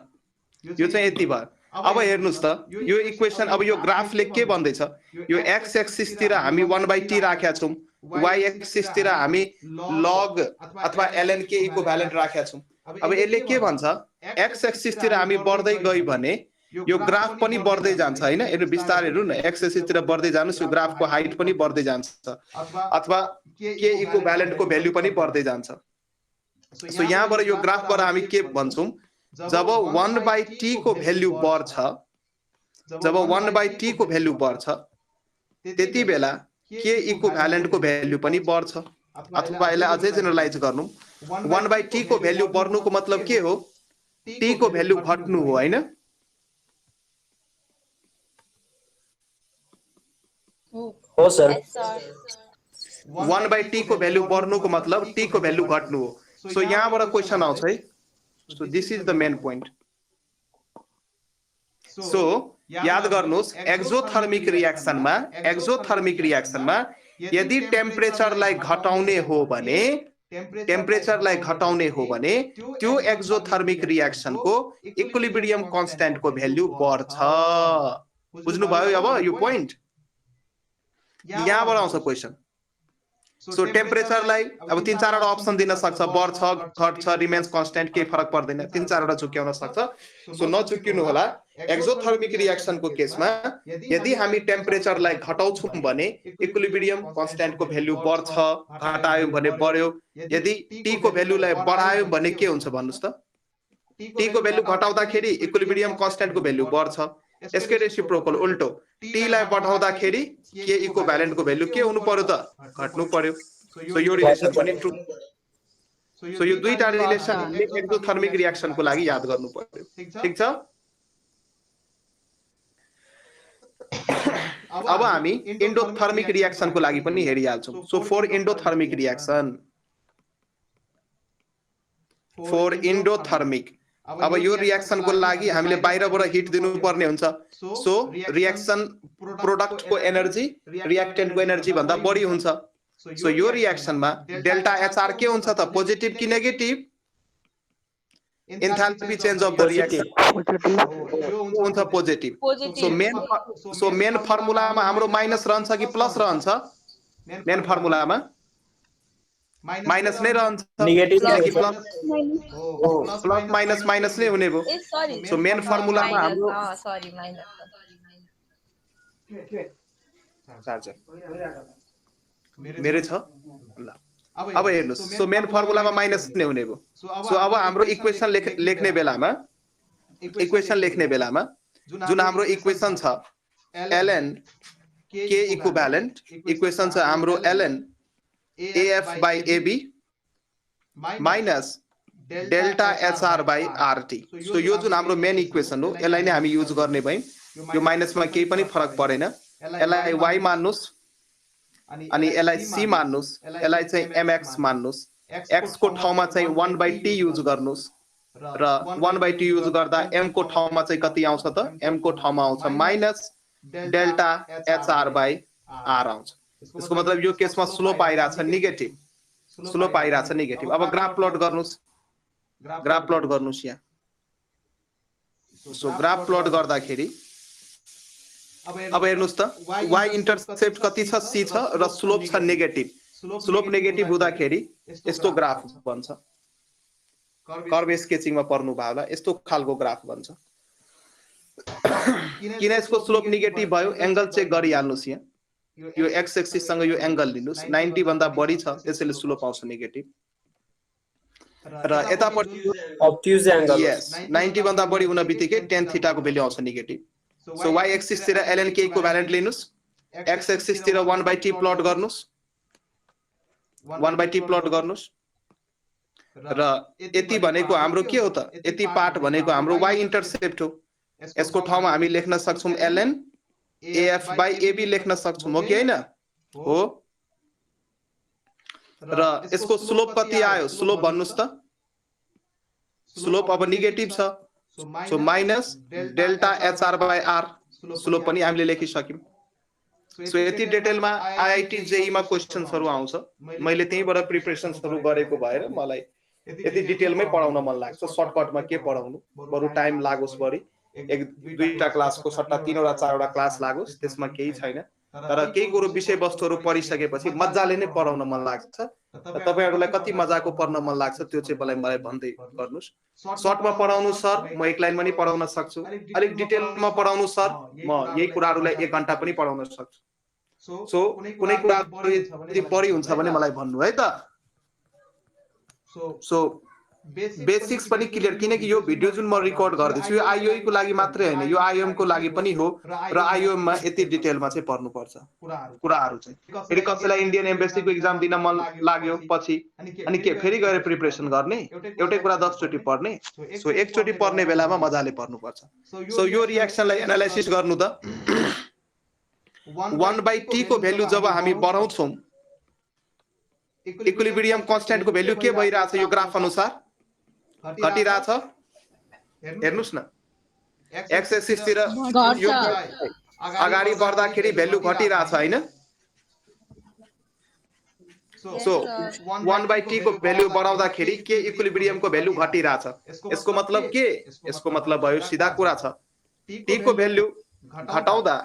यो चाहिँ यति भयो। अब हेर्नुस् त, यो इक्वेसन, अब यो ग्राफले के भन्दैछ, यो x एक्सिस तिर हामी 1/t राखेका छौं, y एक्सिस तिर हामी log अथवा ln k इक्विभ्यालेन्ट राखेका छौं। अब यसले के भन्छ, x एक्सिस तिर हामी बढ्दै गई भने यो ग्राफ पनि बढ्दै जान्छ हैन। हेर्नु बिस्तारै हेर्नु न, x एक्सिस तिर बढ्दै जानुस्, यो ग्राफको हाइट पनि बढ्दै जान्छ, अथवा k इक्विभ्यालेन्टको भ्यालु पनि बढ्दै जान्छ। सो यहाँबाट यो ग्राफबाट हामी के भन्छौँ, जब 1/t को भ्यालु बढ्छ, जब 1/t को भ्यालु बढ्छ त्यति बेला के इक्विभ्यालेन्ट को भ्यालु पनि बढ्छ। अथवा यसलाई अझै जेनरलाइज गर्नु, 1/t को भ्यालु बढ्नुको मतलब के हो, t को भ्यालु घट्नु हो हैन। हो सर। Yes, sir. 1/t को भ्यालु बढ्नुको मतलब t को भ्यालु घट्नु हो। सो यहाँबाट क्वेशन आउँछ है। So this is the main point. So याद गर्नुहोस्, एक्जोथर्मिक रियाक्सनमा यदि टेम्परेचरलाई घटाउने हो भने त्यो एक्जोथर्मिक रियाक्सनको इक्विलिब्रियम कन्स्ट्यान्टको भ्यालु बढ्छ। बुझ्नुभयो अब यो पोइन्ट? यहाँबाट आउँछ क्वेशन। सो टेम्परेचरलाई अब 3-4 वटा अप्सन दिन सक्छ, बढ्छ, घट्छ, रिमेन्स कन्स्ट्यान्ट, केही फरक पर्दैन, 3-4 वटा झुक्क्याउन सक्छ। सो नझुक्किनु होला। एक्जोथर्मिक रियाक्सनको केसमा यदि हामी टेम्परेचरलाई घटाउँछौँ भने इक्विलिब्रियम कन्स्ट्यान्टको भ्यालु बढ्छ, घटायौँ भने बढ्यो। यदि टी को भ्यालुलाई बढायौँ भने के हुन्छ भन्नुस् त? टी को भ्यालु घटाउँदाखेरि इक्विलिब्रियम कन्स्ट्यान्टको भ्यालु बढ्छ। यसकै रेसिप्रोकल उल्टो, टी लाई बढाउँदाखेरि के इक्विभ्यालेन्टको भ्यालु के हुनु पर्यो त? घट्नु पर्यो। सो यो रिलेसन पनि ट्रु। सो यो दुईटा रिलेसन हामीले एक्जोथर्मिक रियाक्सनको लागि याद गर्नु पर्यो। ठीक छ? अब हामी एन्डोथर्मिक रियाक्सनको लागि पनि हेरिहाल्छौँ। सो फर एन्डोथर्मिक अब यो रियाक्सनको लागि हामीले बाहिरबाट हिट दिनुपर्ने हुन्छ। सो रियाक्सन प्रोडक्टको एनर्जी रियाक्टेन्टको एनर्जी भन्दा बढी हुन्छ। सो यो रियाक्सनमा डेल्टा एचआर के हुन्छ त? पोजिटिभ कि negative? Enthalpy change of the reaction हुन्छ पोजिटिभ। सो मेन फर्मुलामा हाम्रो माइनस रहन्छ कि प्लस रहन्छ? मेन फर्मुलामा माइनस नै रहन्छ कि प्लस? प्लस माइनस माइनस नै हुने भयो। सो मेन फर्मुलामा हाम्रो मेरो छ ल। अब हेर्नुस्, सो मेन फर्मुलामा माइनस नै हुने भयो। सो अब हाम्रो इक्वेसन लेख्ने बेलामा जुन हाम्रो इक्वेसन छ ln k इक्विभ्यालेन्ट, इक्वेसन छ हाम्रो ln AF by AB minus delta HR by RT. So यो जुन हाम्रो मेन इक्वेसन हो यसलाई नै हामी युज गर्ने भयौँ। यो माइनसमा केही पनि फरक परेन। यसलाई y मान्नुस् अनि यसलाई c मान्नुस्, यसलाई चाहिँ mx मान्नुस्। x को ठाउँमा चाहिँ 1/t युज गर्नुस् र 1/t युज गर्दा m को ठाउँमा चाहिँ कति आउँछ त? m को ठाउँमा आउँछ minus delta HR by R आउँछ। यसको मतलब यो केसमा स्लोप आइरहेछ नेगेटिभ। अब ग्राफ प्लट गर्नुस् यहाँ। सो ग्राफ प्लट गर्दाखेरि अब हेर्नुस् त, y इन्टरसेप्ट कति छ? c छ र स्लोप छ नेगेटिभ। स्लोप नेगेटिभ हुँदाखेरि यस्तो ग्राफ बन्छ। कर्भ स्केचिङमा पर्नु भयो होला, यस्तो खालको ग्राफ बन्छ। किन यसको स्लोप नेगेटिभ भयो? एंगल चेक गरिहाल्नुस् यहाँ। यो एक्स एक्सिस सँग यो एंगल लिनुस्, 90 भन्दा बढी छ त्यसैले स्लोप आउँछ नेगेटिभ। र यतापट्टि ऑब्ट्यूज एंगल, यस 90 भन्दा बढी हुन बित्तिकै tan थीटा को भ्यालु आउँछ नेगेटिभ। सो y एक्सिस तिर ln k इक्विभ्यालेन्ट लिनुस्, x एक्सिस तिर 1/t प्लट गर्नुस्, 1/t प्लट गर्नुस्। र यति भनेको हाम्रो के हो त? यति पार्ट भनेको हाम्रो y इन्टरसेप्ट हो। यसको ठाउँमा हामी लेख्न सक्छौं ln AF by AB लेख्न सक्छौं, हो कि हैन? हो। र यसको स्लोप कति आयो? स्लोप भन्नुस् त? स्लोप अब नेगेटिभ छ। So minus delta HR by R slope पनि हामीले लेखिसक्यौं। सो यति डिटेलमा आईआईटी जेई मा क्वेशन्सहरु आउँछ। मैले त्यहीबाट प्रिपरेसन्सहरु गरेको भएर मलाई यति डिटेलमै पढाउन मन लाग्छ। सर्टकटमा के पढाउनु, बरु टाइम लागोस् बढी, एक दुईटा क्लासको सट्टा 3 वटा 4 वटा क्लास लागोस्, त्यसमा केही छैन। तर केही कुरो विषयवस्तुहरु पढिसकेपछि मज्जाले नै पढाउन मन लाग्छ। तपाईहरुलाई कति मजाको पढ्न मन लाग्छ त्यो चाहिँ मलाई भन्दै गर्नुस्। सर्टमा पढाउनु सर, म एक लाइनमा नि पढाउन सक्छु। अलिक डिटेलमा पढाउनु सर, म यही कुराहरुलाई 1 घण्टा पनि पढाउन सक्छु। सो कुनै कुरा यदि बढी हुन्छ भने मलाई भन्नु है त। सो बेसिक्स पनि क्लियर, किनकि यो भिडियो जुन म रेकर्ड गर्दैछु यो आइओई को लागि मात्रै हैन, यो आइएम को लागि पनि हो र आइओएम मा यति डिटेलमा चाहिँ पर्नुपर्छ कुराहरु चाहिँ। फेरि कसैलाई इन्डियन एम्बेसीको एक्जाम दिन मन लाग्यो पछि अनि के फेरि गएर प्रिपरेसन गर्ने, एउटै कुरा 10 चोटी पढ्ने, सो एक चोटी पढ्ने बेलामा मजाले पढ्नुपर्छ। सो यो रिएक्सनलाई एनालाइसिस गर्नु त 1/t को भ्यालु जब हामी बढाउँछौं इक्विलिब्रियम कन्स्ट्यान्ट को भ्यालु के भइराछ यो ग्राफ अनुसार घटिराछ। हेर्नुस् न एक्स एक्सिस तिर यो अगाडि बढ्दाखेरि भ्यालु घटिराछ हैन। सो 1/t को भ्यालु बढाउँदाखेरि के इक्विलिब्रियम को भ्यालु घटिराछ। यसको मतलब के? यसको मतलब भयो सिधा कुरा छ t को भ्यालु घटाउँदा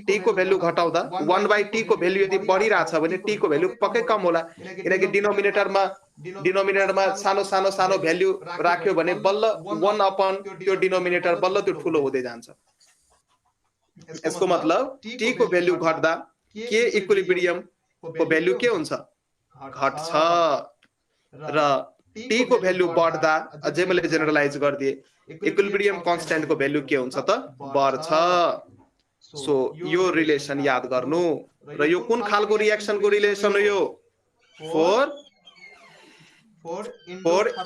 t को भ्यालु घटाउँदा 1/t को भ्यालु यदि बढिराछ भने t को भ्यालु पक्कै कम होला, किनकि डिनोमिनेटरमा सानो सानो सानो भ्यालु राख्यो भने बल्ल 1 अपन त्यो डिनोमिनेटर बल्ल त्यो ठुलो हुँदै जान्छ। यसको मतलब t को भ्यालु घट्दा के इक्विलिब्रियम को भ्यालु के हुन्छ? घट्छ र t को भ्यालु बढ्दा अझै मैले जेनरलाइज गर्दिए इक्विलिब्रियम कन्स्ट्यान्ट को भ्यालु के हुन्छ त? बढ्छ। सो यो रिलेसन याद गर्नु र यो कुन खालको रिएक्सन को रिलेसन हो? यो four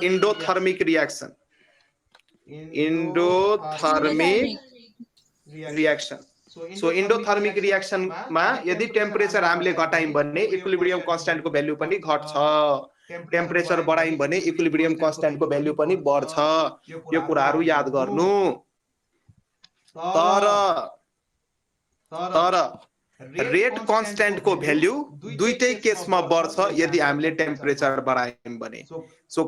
endothermic reaction, endothermic reaction. So endothermic reaction मा यदि टेम्परेचर हामीले घटायौं भने इक्विलिब्रियम कन्स्ट्यान्ट को भ्यालु पनि घट्छ, टेम्परेचर बढायौं भने इक्विलिब्रियम कन्स्ट्यान्ट को भ्यालु पनि बढ्छ। यो कुराहरु याद गर्नु। तर रेट कन्स्ट्यान्ट को भ्यालु दुईटै केसमा बढ्छ यदि हामीले टेम्परेचर बढायौं भने। सो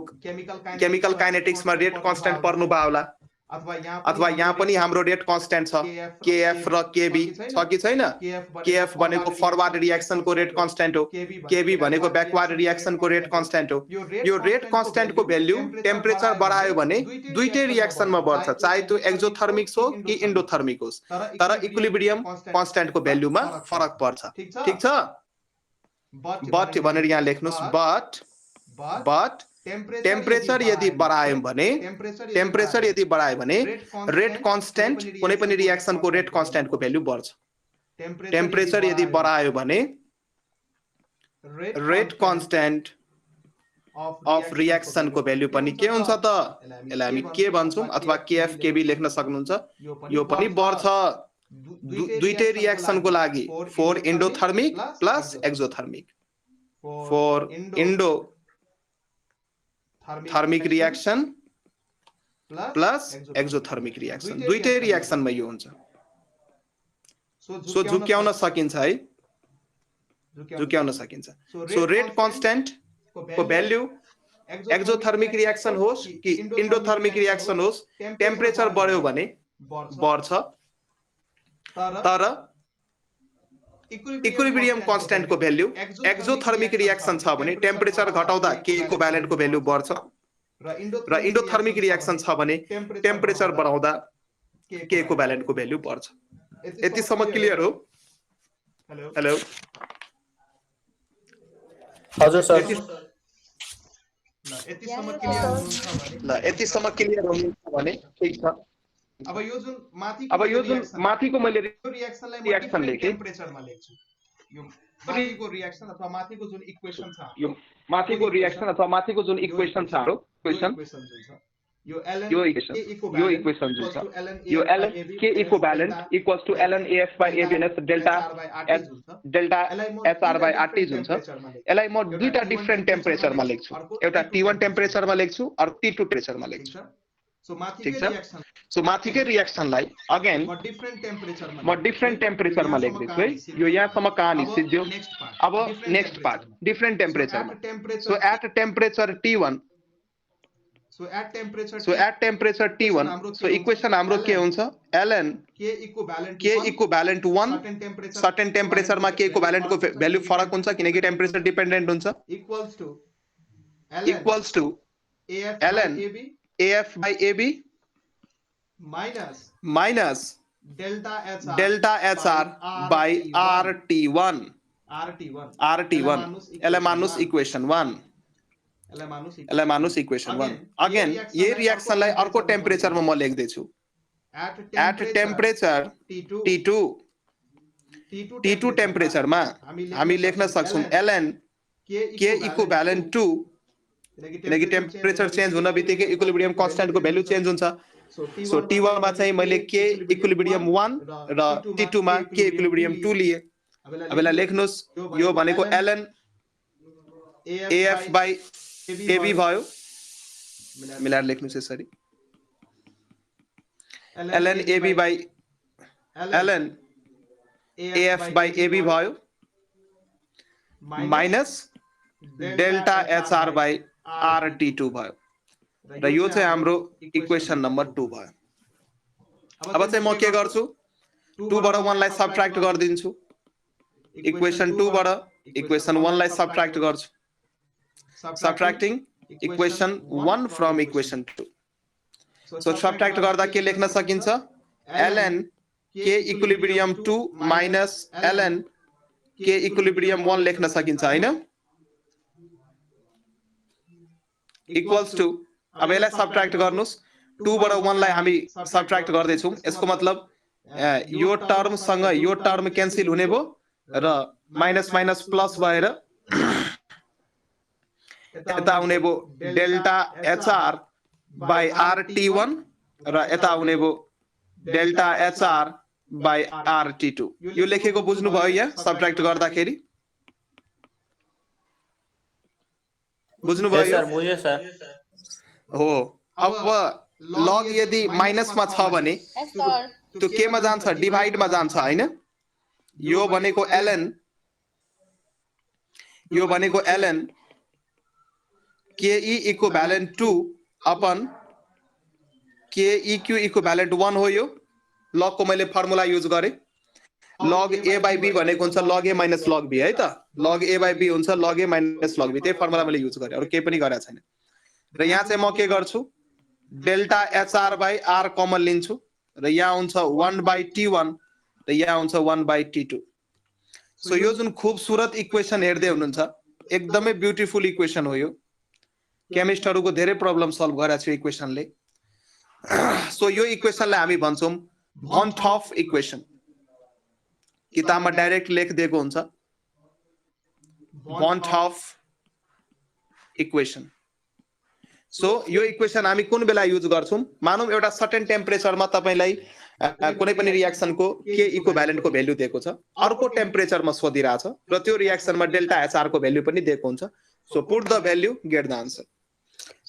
केमिकल काइनेटिक्समा रेट कन्स्ट्यान्ट पर्नु भयो होला, अथवा यहाँ पनि हाम्रो रेट कन्स्ट्यान्ट छ केएफ र केबी छ कि छैन? केएफ भनेको फरवर्ड रिएक्सन को रेट कन्स्ट्यान्ट हो, केबी भनेको ब्याकवर्ड रिएक्सन को रेट कन्स्ट्यान्ट हो। यो रेट कन्स्ट्यान्ट को भ्यालु टेम्परेचर बढायो भने दुईटै रिएक्सनमा बढ्छ, चाहे त्यो एक्जोथर्मिक हो कि इन्डोथर्मिक होस्, तर इक्विलिब्रियम कन्स्ट्यान्ट को भ्यालुमा फरक पर्छ। ठीक छ? बट भनेर यहाँ लेख्नुस्, बट टेम्परेचर यदि बढायौं भने रेट कन्स्ट्यान्ट कुनै पनि रिएक्सन को रेट कन्स्ट्यान्ट को भ्यालु बढ्छ। टेम्परेचर यदि बढायो भने रेट कन्स्ट्यान्ट अफ रिएक्सन को भ्यालु पनि के हुन्छ त? यसलाई हामी के भन्छौं अथवा केएफ केबी लेख्न सक्नुहुन्छ। यो पनि बढ्छ दुईटै रिएक्सन को लागि, four endothermic plus exothermic, four Indo thermic reaction plus exothermic reaction, दुईटै रिएक्सन में यो हुन्छ। सो झुक्याउन सकिन्छ है, झुक्याउन सकिन्छ। सो रेट कन्स्ट्यान्ट को भ्यालु एक्जोथर्मिक रिएक्सन होस् कि इन्डोथर्मिक रिएक्सन होस्, टेम्परेचर बढ्यो भने बढ्छ, तर इक्विलिब्रियम कन्स्ट्यान्ट को भ्यालु एक्जोथर्मिक रिएक्सन छ भने टेम्परेचर घटाउँदा के इक्विभ्यालेन्ट को भ्यालु बढ्छ, र इन्डोथर्मिक रिएक्सन छ भने टेम्परेचर बढाउँदा के इक्विभ्यालेन्ट को भ्यालु बढ्छ। यतिसम्म क्लियर हो? हेलो हजुर सर। यतिसम्म क्लियर हुनुहुन्छ भने ठीक छ। अब यो जुन माथिको मैले रिएक्सन लेखेँ, टेम्परेचरमा लेख्छु। यो माथिको रिएक्सन अथवा माथिको जुन इक्वेसन छ, यो माथिको रिएक्सन अथवा माथिको जुन इक्वेसन छ हाम्रो इक्वेसन जुन छ, यो इक्वेसन जुन छ, यो ln k equivalent equals to ln af by ab minus delta sr by rt जुन छ, यसलाई म दुईटा डिफरेन्ट टेम्परेचरमा लेख्छु। एउटा T1 टेम्परेचरमा लेख्छु र T2 टेम्परेचरमा लेख्छु। ठीक छ? सो माथिकै रिएक्सनलाई अगेन म डिफरेन्ट टेम्परेचरमा लेख्दैछु है। यो यहाँसम्म कहानी सिद्धियो। अब नेक्स्ट पार्ट डिफरेन्ट टेम्परेचरमा। So at temperature T1, so at temperature T1, so equation हाम्रो के हुन्छ? ln k इक्विभ्यालेन्ट 1, सर्टेन टेम्परेचरमा k इक्विभ्यालेन्ट को भ्यालु फरक हुन्छ किनकि टेम्परेचर डिपेन्डेन्ट हुन्छ, equals to ln af by ab minus delta hr by rt1 यसलाई मान्नुस् इक्वेसन 1। यसलाई मानुस् इक्वेसन 1 अगेन यही रियाक्सनलाई अर्को टेम्परेचरमा म लेख्दैछु एट टेम्परेचर T2 T2 टेम्परेचरमा हामी लेख्न सक्छौं ln K इक्विभ्यालेन्ट टु किनकि टेम्परेचर चेन्ज हुन बित्तिकै इक्विलिब्रियम कन्स्ट्यान्टको भ्यालु चेन्ज हुन्छ सो T1 मा चाहिँ मैले K इक्विलिब्रियम 1 र T2 मा K इक्विलिब्रियम 2 लिए अब यसलाई लेख्नुस् यो भनेको ln AF by AB भयो मिलाएर लेख्नुस् यसरी ln AB by ln AF by AB भयो minus delta HR by RT2 भयो र यो चाहिँ हाम्रो इक्वेसन नम्बर 2 भयो अब चाहिँ म के गर्छु 2 बाट 1 लाई सबट्र्याक्ट गर्दिन्छु इक्वेसन 2 बाट इक्वेसन 1 लाई सबट्र्याक्ट गर्छु subtracting equation 1 from equation 2 so subtract गर्दा के लेख्न सकिन्छ ln K equilibrium 2 minus ln K equilibrium 1 लेख्न सकिन्छ हैन equals to अब यसलाई सबट्र्याक्ट गर्नुस् 2 बाट 1 लाई हामी सबट्र्याक्ट गर्दै छौं यसको मतलब यो टर्म सँग यो टर्म क्यान्सल हुने भो र माइनस माइनस प्लस भएर यता आउने भो डेल्टा HR by RT1 र यता आउने भो डेल्टा HR by RT2 यो लेखेको बुझ्नु भयो यहाँ सबट्र्याक्ट गर्दाखेरि बुझ्नु भयो सर बुझे सर हो अब लग यदि माइनसमा छ भने Yes, sir. त्यो केमा जान्छ डिभाइडमा जान्छ हैन यो भनेको ln KE equivalent 2 upon KEQ equivalent 1 हो यो लग को मैले फर्मुला युज गरे log A by B भनेको हुन्छ log A minus log B है त log A by B हुन्छ log A minus log B त्यही फर्मुला मैले युज गरे अरु केही पनि गरेको छैन र यहाँ चाहिँ म के गर्छु delta HR by R common लिन्छु र यहाँ हुन्छ 1 by T1 र यहाँ हुन्छ 1 by T2 सो यो जुन खूबसूरत इक्वेसन हेर्दै हुनुहुन्छ एकदमै ब्युटिफुल इक्वेसन हो यो केमिस्टहरुको धेरै प्रब्लम सल्भ गरेको छ इक्वेसनले सो यो इक्वेसनलाई हामी भन्छौं von Hoff इक्वेसन किताबमा डाइरेक्ट लेख दिएको हुन्छ von Hoff इक्वेसन सो यो इक्वेसन हामी कुन बेला युज गर्छौं मानौं एउटा सर्टेन टेम्परेचरमा तपाईलाई कुनै पनि रियाक्सनको के इक्विभ्यालेन्ट को भ्यालु दिएको छ अर्को टेम्परेचरमा सोधिरहेछ र त्यो रियाक्सनमा डेल्टा HR को भ्यालु पनि दिएको हुन्छ so put the value get the answer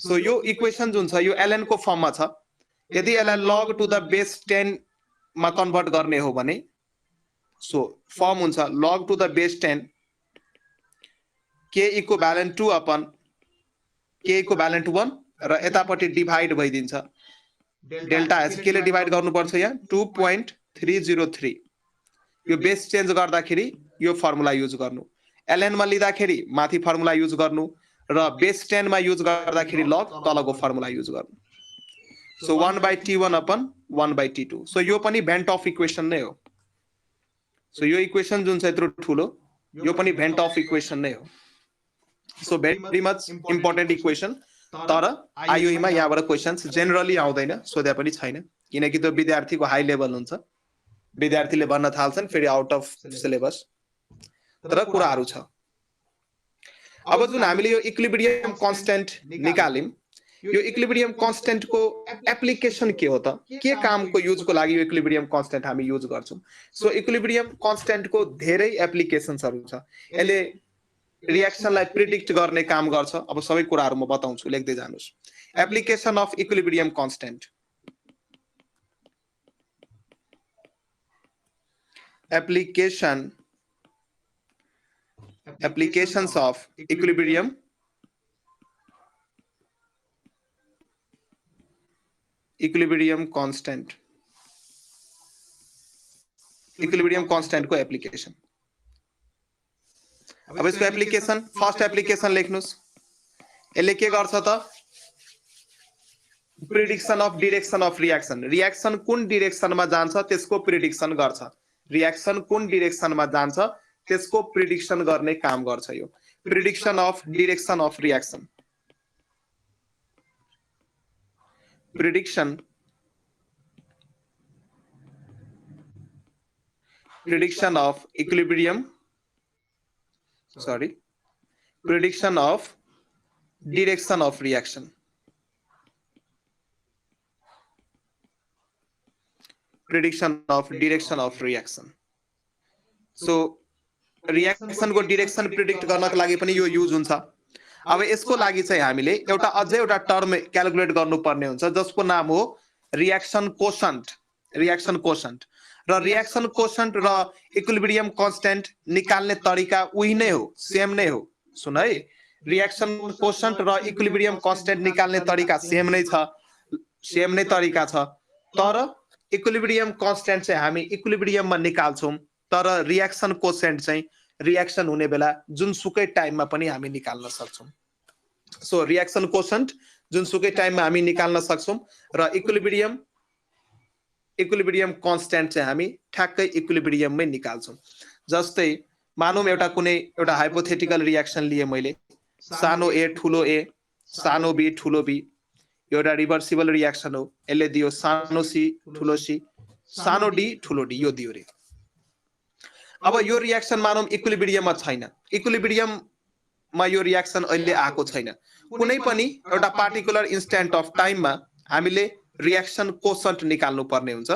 so यो इक्वेसन जुन छ यो ln को फर्ममा छ यदि यसलाई log टु द बेस 10 मा कन्भर्ट गर्ने हो भने सो फर्म हुन्छ log to the base 10 k equivalent 2 upon k equivalent 1 र यतापटि डिभाइड भइदिन्छ डेल्टा H के ले डिभाइड गर्नु पर्छ यहाँ 2.303 यो बेस चेन्ज गर्दाखेरि यो फर्मुला युज गर्नु ln मा लिँदाखेरि माथि फर्मुला युज गर्नु र बेस 10 मा युज गर्दाखेरि log तलको फर्मुला युज गर्नु so 1 by T1 upon 1 by T2 so यो पनि भेन्ट अफ इक्वेसन नै हो सो यो इक्वेसन जुन छ यत्रो ठुलो यो पनि भेन्ट अफ इक्वेसन नै हो so very much important equation तर आईओई मा यहाँबाट क्वेशन्स जेनरली आउँदैन सोध्या पनि छैन किनकि त्यो विद्यार्थीको हाई लेभल हुन्छ विद्यार्थीले भन्न थाल्छन् फेरि आउट अफ सिलेबस तर कुराहरु छ अब जुन हामीले यो इक्विलिब्रियम कन्स्टेन्ट निकाल्यौं यो इक्विलिब्रियम कन्स्टेन्ट को एप्लिकेसन के हो त के कामको युजको लागि यो इक्विलिब्रियम कन्स्टेन्ट हामी युज गर्छौं सो इक्विलिब्रियम कन्स्टेन्ट को धेरै एप्लिकेसन्सहरु छ यसले रियाक्सनलाई प्रिडिक्ट गर्ने काम गर्छ अब सबै कुराहरु म बताउँछु लेख्दै जानुस् application of equilibrium constant applications of equilibrium constant को एप्लिकेसन अब इसको एप्लिकेसन फर्स्ट एप्लिकेसन लेख्नुस् यसले के गर्छ त prediction of direction of reaction कुन डाइरेक्सनमा जान्छ त्यसको प्रिडिक्सन गर्छ रियाक्सन कुन डाइरेक्सनमा जान्छ त्यसको प्रिडिक्सन गर्ने काम गर्छ यो prediction of direction of reaction prediction of equilibrium, prediction of direction of reaction. Prediction of direction of reaction. So reaction को direction predict गर्नको लागि पनि यो युज हुन्छ। अब यसको लागि चाहिँ हामीले एउटा अझै एउटा टर्म क्याल्कुलेट गर्नुपर्ने हुन्छ जसको नाम हो रिएक्सन कोशन्ट। रिएक्सन कोशन्ट र रिएक्सन कोशन्ट र इक्विलिब्रियम कांस्टेंट निकाल्ने तरिका उही नै हो, सेम नै हो। सुन है, रिएक्सन कोशन्ट र इक्विलिब्रियम कांस्टेंट निकाल्ने तरिका सेम नै छ, सेम नै तरिका छ। तर इक्विलिब्रियम कांस्टेंट चाहिँ हामी इक्विलिब्रियममा निकाल्छौं, तर रिएक्सन कोशेन्ट चाहिँ रिएक्सन हुने बेला जुनसुकै टाइममा पनि हामी निकाल्न सक्छौं। सो रिएक्सन कोशेन्ट जुनसुकै टाइममा हामी निकाल्न सक्छौं र इक्विलिब्रियम कांस्टेंट चाहिँ हामी ठ्याक्कै इक्विलिब्रियममै निकाल्छौं। जस्तै मानौं एउटा हाइपोथेटिकल रिएक्सन लिए मैले, सानो ए ठुलो ए, सानो बी ठुलो बी, एउटा रिभर्सिबल रिएक्सन हो। यसले दियो सानो सी ठुलो सी, सानो डी ठुलो डी, यो दियो रे। अब यो रिएक्सन मानौं इक्विलिब्रियममा छैन, इक्विलिब्रियममा यो रिएक्सन अहिले आएको छैन। कुनै पनि एउटा पार्टिकुलर इन्स्टेन्ट अफ टाइममा हामीले रिएक्सन कोशन्ट निकाल्नु पर्ने हुन्छ।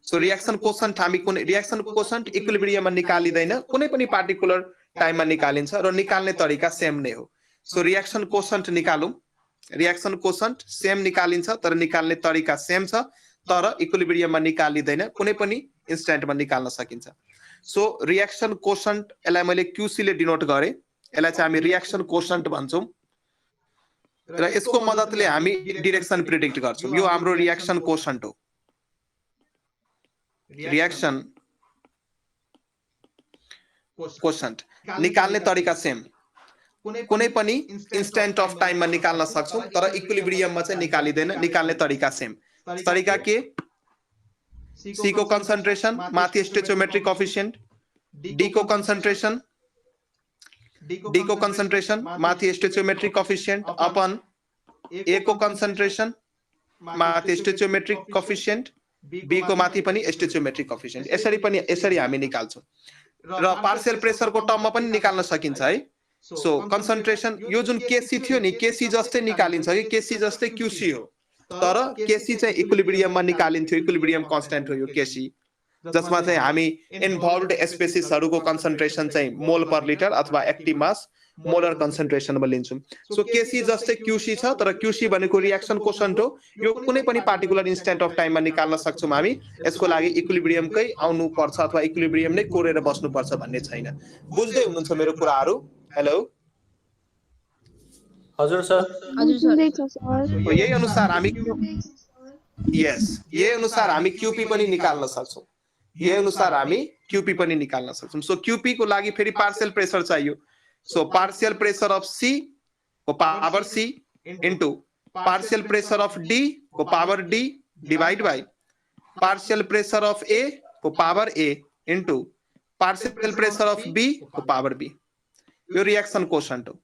सो रिएक्सन कोशन्ट हामी कुनै रिएक्सन कोशन्ट इक्विलिब्रियममा निकालिदैन, कुनै पनि पार्टिकुलर टाइममा निकालिन्छ र निकाल्ने तरिका सेम नै हो। So reaction quotient निकालौं, reaction quotient same निकालिन्छ तर निकाल्ने तरिका सेम छ, तर इक्विलिब्रियममा निकालिदैन, कुनै पनि इन्स्टेन्टमा निकाल्न सकिन्छ। सो रिएक्सन कोशन्ट, यसलाई मैले क्यूसी ले डिनोट गरे, यसलाई चाहिँ हामी रिएक्सन कोशन्ट भन्छौं र यसको मद्दतले हामी डाइरेक्सन प्रेडिक्ट गर्छौं। यो हाम्रो रिएक्सन कोशन्ट हो। रिएक्सन कोशन्ट निकाल्ने तरिका सेम, कुनै पनि इन्स्टेन्ट अफ टाइममा निकाल्न सक्छौं तर इक्विलिब्रियममा चाहिँ निकालिदैन, निकाल्ने तरिका सेम। तरिका के? सी को कंसंट्रेशन माथि स्टोइचियोमेट्रिक कोएफिशिएंट, डी को कंसंट्रेशन माथि स्टोइचियोमेट्रिक कोएफिशिएंट अपन ए को कंसंट्रेशन माथि स्टोइचियोमेट्रिक कोएफिशिएंट, बी को माथि पनि स्टोइचियोमेट्रिक कोएफिशिएंट। यसरी हामी निकाल्छौं र पार्शियल प्रेशर को टर्ममा पनि निकाल्न सकिन्छ है। सो कंसंट्रेशन यो जुन केसी थियो नि, केसी जस्तै निकालिन्छ कि केसी जस्तै क्यूसी हो, तर केसी चाहिँ इक्विलिब्रियममा निकालिन्थ्यो, इक्विलिब्रियम कांस्टेंट हो यो केसी, जसमा चाहिँ हामी इन्भल्भड स्पेसिसहरुको कंसंट्रेशन चाहिँ मोल पर लिटर अथवा एक्टिभ मास मोलर कंसंट्रेशनमा लिन्छौं। सो केसी जस्तै क्यूसी छ तर क्यूसी भनेको रिएक्सन कोशन्ट हो। यो कुनै पनि पार्टिकुलर इन्स्टेन्ट अफ टाइममा निकाल्न सक्छौं हामी। यसको लागि इक्विलिब्रियमकै आउनु पर्छ अथवा इक्विलिब्रियम नै कोरेर बस्नु पर्छ भन्ने छैन। बुझ्दै हुनुहुन्छ मेरो कुराहरु? हेलो हजुर सर। यही अनुसार हामी यही अनुसार हामी क्यूपी पनि निकाल्न सक्छौं। यही अनुसार हामी क्यूपी पनि निकाल्न सक्छौं। सो क्यूपी को लागि फेरि पार्शियल प्रेशर चाहियो। So partial pressure of C को power C into partial pressure of D को power D divide by partial pressure of A को power A into partial pressure of B को पावर बी। यो रिएक्सन कोशन्ट हो।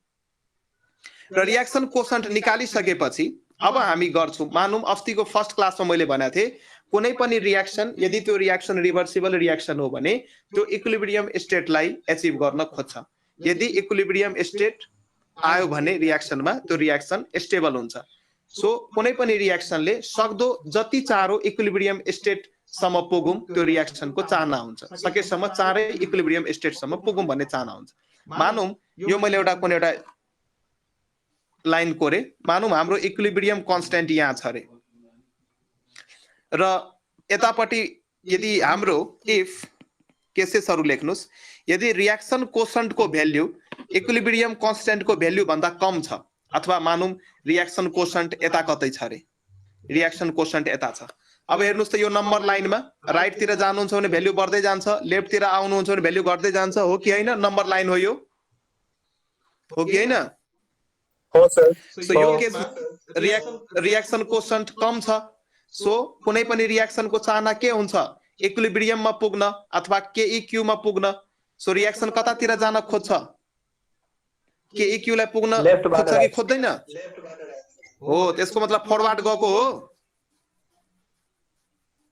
र रिएक्सन कोशन्ट निकालिसकेपछि अब हामी गर्छौं, मानौं अस्तिको फर्स्ट क्लासमा मैले भनेको थिए कुनै पनि रिएक्सन यदि त्यो रिएक्सन रिभर्सिबल रिएक्सन हो भने त्यो इक्विलिब्रियम स्टेटलाई अचिभ गर्न खोज्छ। यदि इक्विलिब्रियम स्टेट आयो भने रिएक्सनमा त्यो रिएक्सन स्टेबल हुन्छ। सो कुनै पनि रिएक्सनले सक्दो जति चाँडो इक्विलिब्रियम स्टेट सम्म पुगौं त्यो रिएक्सनको चाहना हुन्छ, सकेसम्म चाँडै इक्विलिब्रियम स्टेटसम्म पुगौं भन्ने चाहना हुन्छ। मानौं यो मैले एउटा लाइन कोरे, मानौं हाम्रो इक्विलिब्रियम कांस्टेंट यहाँ छ रे र यतापटि यदि हाम्रो इफ केसेसहरु लेख्नुस्, यदि रिएक्सन कोशन्ट को भ्यालु इक्विलिब्रियम कांस्टेंट को भ्यालु भन्दा कम छ अथवा मानौं रिएक्सन कोशन्ट यता कतै छ रे, रिएक्सन कोशन्ट यता छ। अब हेर्नुस् त यो नम्बर लाइनमा राइट तिर जानुहुन्छ भने भ्यालु बढ्दै जान्छ, लेफ्ट तिर आउनुहुन्छ भने भ्यालु घट्दै जान्छ, हो कि हैन? नम्बर लाइन हो यो, हो कि हैन? हो सर। सो यो केस रिएक्सन कोशन्ट कम छ। सो कुनै पनि रिएक्सन को चाहना के हुन्छ? इक्विलिब्रियममा पुग्न अथवा केईक्यू मा पुग्न। सो रिएक्सन कतातिर जान खोज्छ? केईक्यू लाई पुग्न खोज्छ कि खोज्दैन? हो त्यसको मतलब फरवर्ड गएको हो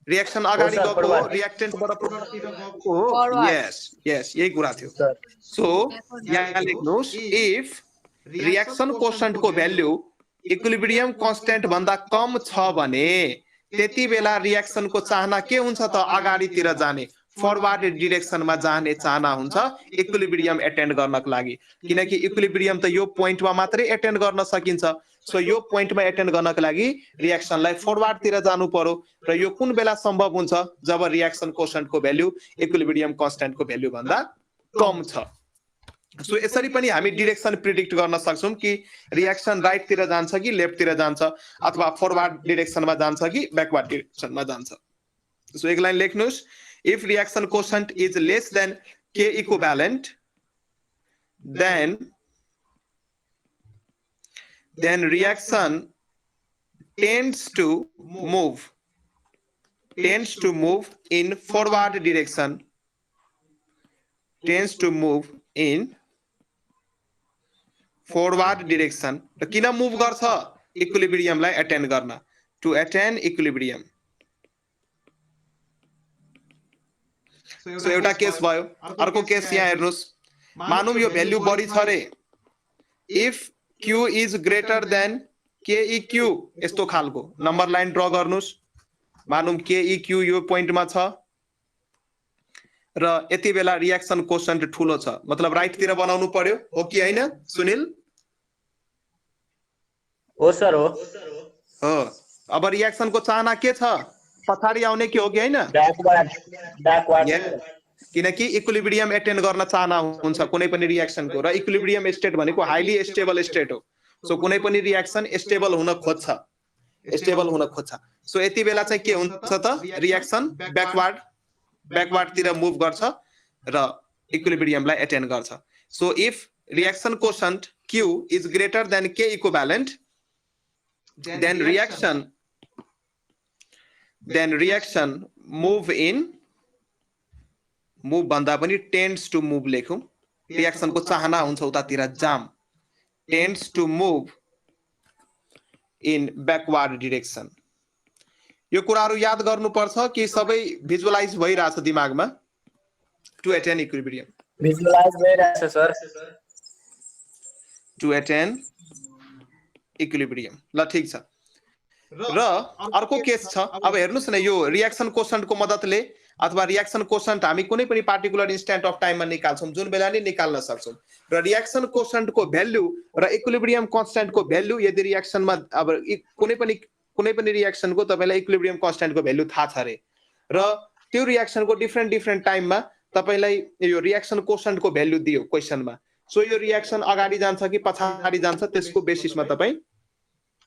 रिएक्सन अगाडि sir, गएको हो forward. रिएक्टेन्टबाट प्रोडक्टतिर गएको हो Forward. यस यस यही कुरा थियो Sir. सो यहाँ लेख्नुस् इफ रिएक्सन कोशन्टको भ्याल्यु इक्विलिब्रियम कन्स्ट्यान्ट भन्दा कम छ भने त्यति बेला रिएक्सनको चाहना के हुन्छ त अगाडितिर जाने फरवर्ड डिरेक्सनमा जाने चाहना हुन्छ इक्विलिब्रियम एटेन्ड गर्नको लागि किनकि इक्विलिब्रियम त यो पोइन्टमा मात्रै एटेन्ड गर्न सकिन्छ सो यो पोइन्टमा एटेन्ड गर्नको लागि रिएक्सनलाई फरवर्डतिर जानु पर्यो र यो कुन बेला सम्भव हुन्छ जब रिएक्सन कोशन्टको भ्याल्यु इक्विलिब्रियम कन्स्ट्यान्टको भ्याल्यु भन्दा कम छ सो यसरी पनि हामी डिरेक्सन प्रिडिक्ट गर्न सक्छौं कि रिएक्सन राइटतिर जान्छ कि लेफ्टतिर जान्छ अथवा फरवर्ड डिरेक्सनमा जान्छ कि ब्याकवर्ड डिरेक्सनमा जान्छ सो एक line लेख्नुस् if reaction quotient is less than K equivalent then reaction tends to move in forward direction र किन मुभ गर्छ इक्विलिब्रियमलाई एटेन्ड गर्न टु एटेन इक्विलिब्रियम सो एउटा केस भयो अर्को केस यहाँ हेर्नुस् मानौं यो भ्याल्यु बढी छ रे if q is greater then keq यस्तो खालको नम्बर लाइन ड्रा गर्नुस् मानौं keq यो पोइन्टमा छ र यति बेला रिएक्सन कोशन्ट ठूलो छ मतलब राइटतिर बनाउनु पर्यो हो कि हैन सुनिल हो सर हो अब रिएक्सनको चाहना के छ पछाडी आउने के हो कि हैन ब्याकवर्ड किनकि इक्विलिब्रियम एटेन्ड गर्न चाहना हुन्छ कुनै पनि रिएक्सनको र इक्विलिब्रियम स्टेट भनेको हाइली स्टेबल स्टेट हो सो कुनै पनि रिएक्सन स्टेबल हुन खोज्छ सो यति बेला चाहिँ के हुन्छ त रिएक्सन ब्याकवर्डतिर मुभ गर्छ र इक्विलिब्रियमलाई एटेन्ड गर्छ so if reaction quotient q is greater than k equivalent then reaction move भन्दा पनि tends to move लेखौं रिएक्सन को चाहना हुन्छ उतातिर जाम tends to move in backward direction यो कुराहरु याद गर्नुपर्छ कि सबै भिजुअलाइज भइराछ दिमागमा to attain equilibrium भिजुअलाइज भइराछ सर to attain equilibrium ल ठीक छ र अर्को केस छ अब हेर्नुस् न यो रिएक्सन कोशन्टको मद्दतले अथवा रिएक्सन कोशन्ट हामी कुनै पनि पार्टिकुलर इन्स्ट्यान्ट अफ टाइममा निकाल्छौं जुन बेला नि निकाल्न सक्छौं र रिएक्सन कोशन्टको भ्यालु र इक्विलिब्रियम कन्स्ट्यान्टको भ्यालु यदि रिएक्सनमा अब कुनै पनि रिएक्सनको तपाईलाई इक्विलिब्रियम कन्स्ट्यान्टको भ्यालु थाहा छ रे र त्यो रिएक्सनको डिफरेन्ट टाइममा तपाईलाई यो रिएक्सन कोशन्टको भ्यालु दियो क्वेशनमा सो यो रिएक्सन अगाडि जान्छ कि पछाडी जान्छ त्यसको बेसिसमा तपाई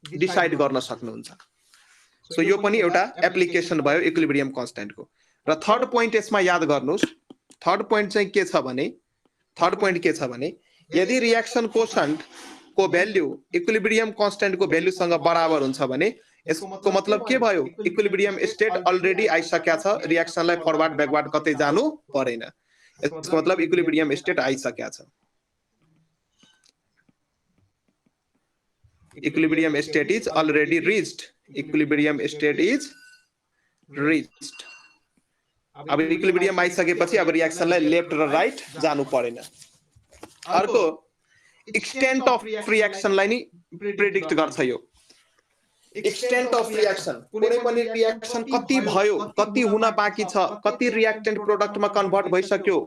डिसाइड गर्न सक्नुहुन्छ सो यो पनि एउटा एप्लिकेसन भयो इक्विलिब्रियम कन्स्ट्यान्टको र थर्ड पोइन्ट यसमा याद गर्नुस् थर्ड पोइन्ट चाहिँ के छ भने यदि रिएक्सन कोशन्ट को भ्यालु इक्विलिब्रियम कन्स्ट्यान्ट को भ्यालु सँग बराबर हुन्छ भने यसको मतलब के भयो इक्विलिब्रियम स्टेट अलरेडी आइसकेको छ रिएक्सनलाई फरवर्ड ब्याकवर्ड कतै जानु परेन यसको मतलब इक्विलिब्रियम स्टेट आइसकेको छ equilibrium state is already reached अब इक्विलिब्रियम आइसकेपछि अब रिएक्सनलाई लेफ्ट र राइट जानु परेन अर्को एक्सटेन्ट अफ रिएक्सनलाई नि प्रेडिक्ट गर्छ यो एक्सटेन्ट अफ रिएक्सन कुनै पनि रिएक्सन कति भयो कति हुन बाँकी छ कति रिएक्टेन्ट प्रोडक्टमा कन्भर्ट भइसक्यो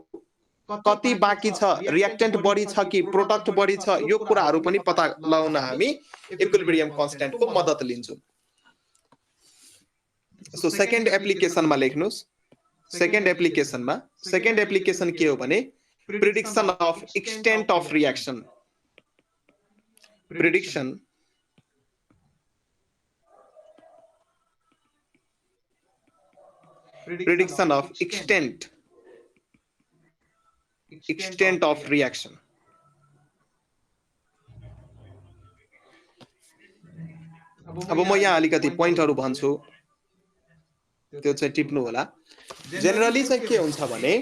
कति बाँकी छ रिएक्टेन्ट बढी छ कि प्रोडक्ट बढी छ यो कुराहरु पनि पत्ता लगाउन हामी इक्विलिब्रियम कन्स्ट्यान्ट को मद्दत लिन्छौं सो सेकेन्ड एप्लिकेसनमा लेख्नुस् सेकेन्ड एप्लिकेसन के हो भने prediction of extent of reaction prediction of extent of reaction अब म यहाँ अलिकति पोइन्टहरु भन्छु त्यो चाहिँ टिप्नु होला जनरली चाहिँ के हुन्छ भने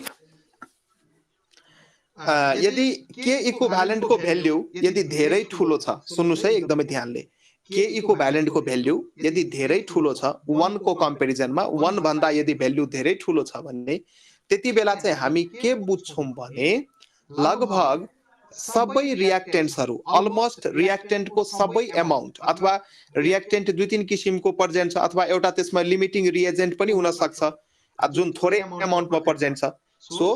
यदि k इक्विभ्यालेन्ट को भ्यालु यदि धेरै ठूलो छ सुन्नुस् है एकदमै ध्यानले के इक्विभ्यालेन्ट को भ्याल्यु यदि धेरै ठुलो छ 1 को कम्पेरिजनमा 1 भन्दा यदि भ्याल्यु धेरै ठुलो छ भने त्यति बेला चाहिँ हामी के बुझ्छौं भने लगभग सबै रियाक्टेन्ट्सहरु अलमोस्ट रियाक्टेन्टको सबै अमाउन्ट अथवा रियाक्टेन्ट दुई तीन किसिमको प्रेजेन्ट छ अथवा एउटा त्यसमा लिमिटिङ रिएजेन्ट पनि हुन सक्छ जुन थोरै अमाउन्टमा प्रेजेन्ट छ सो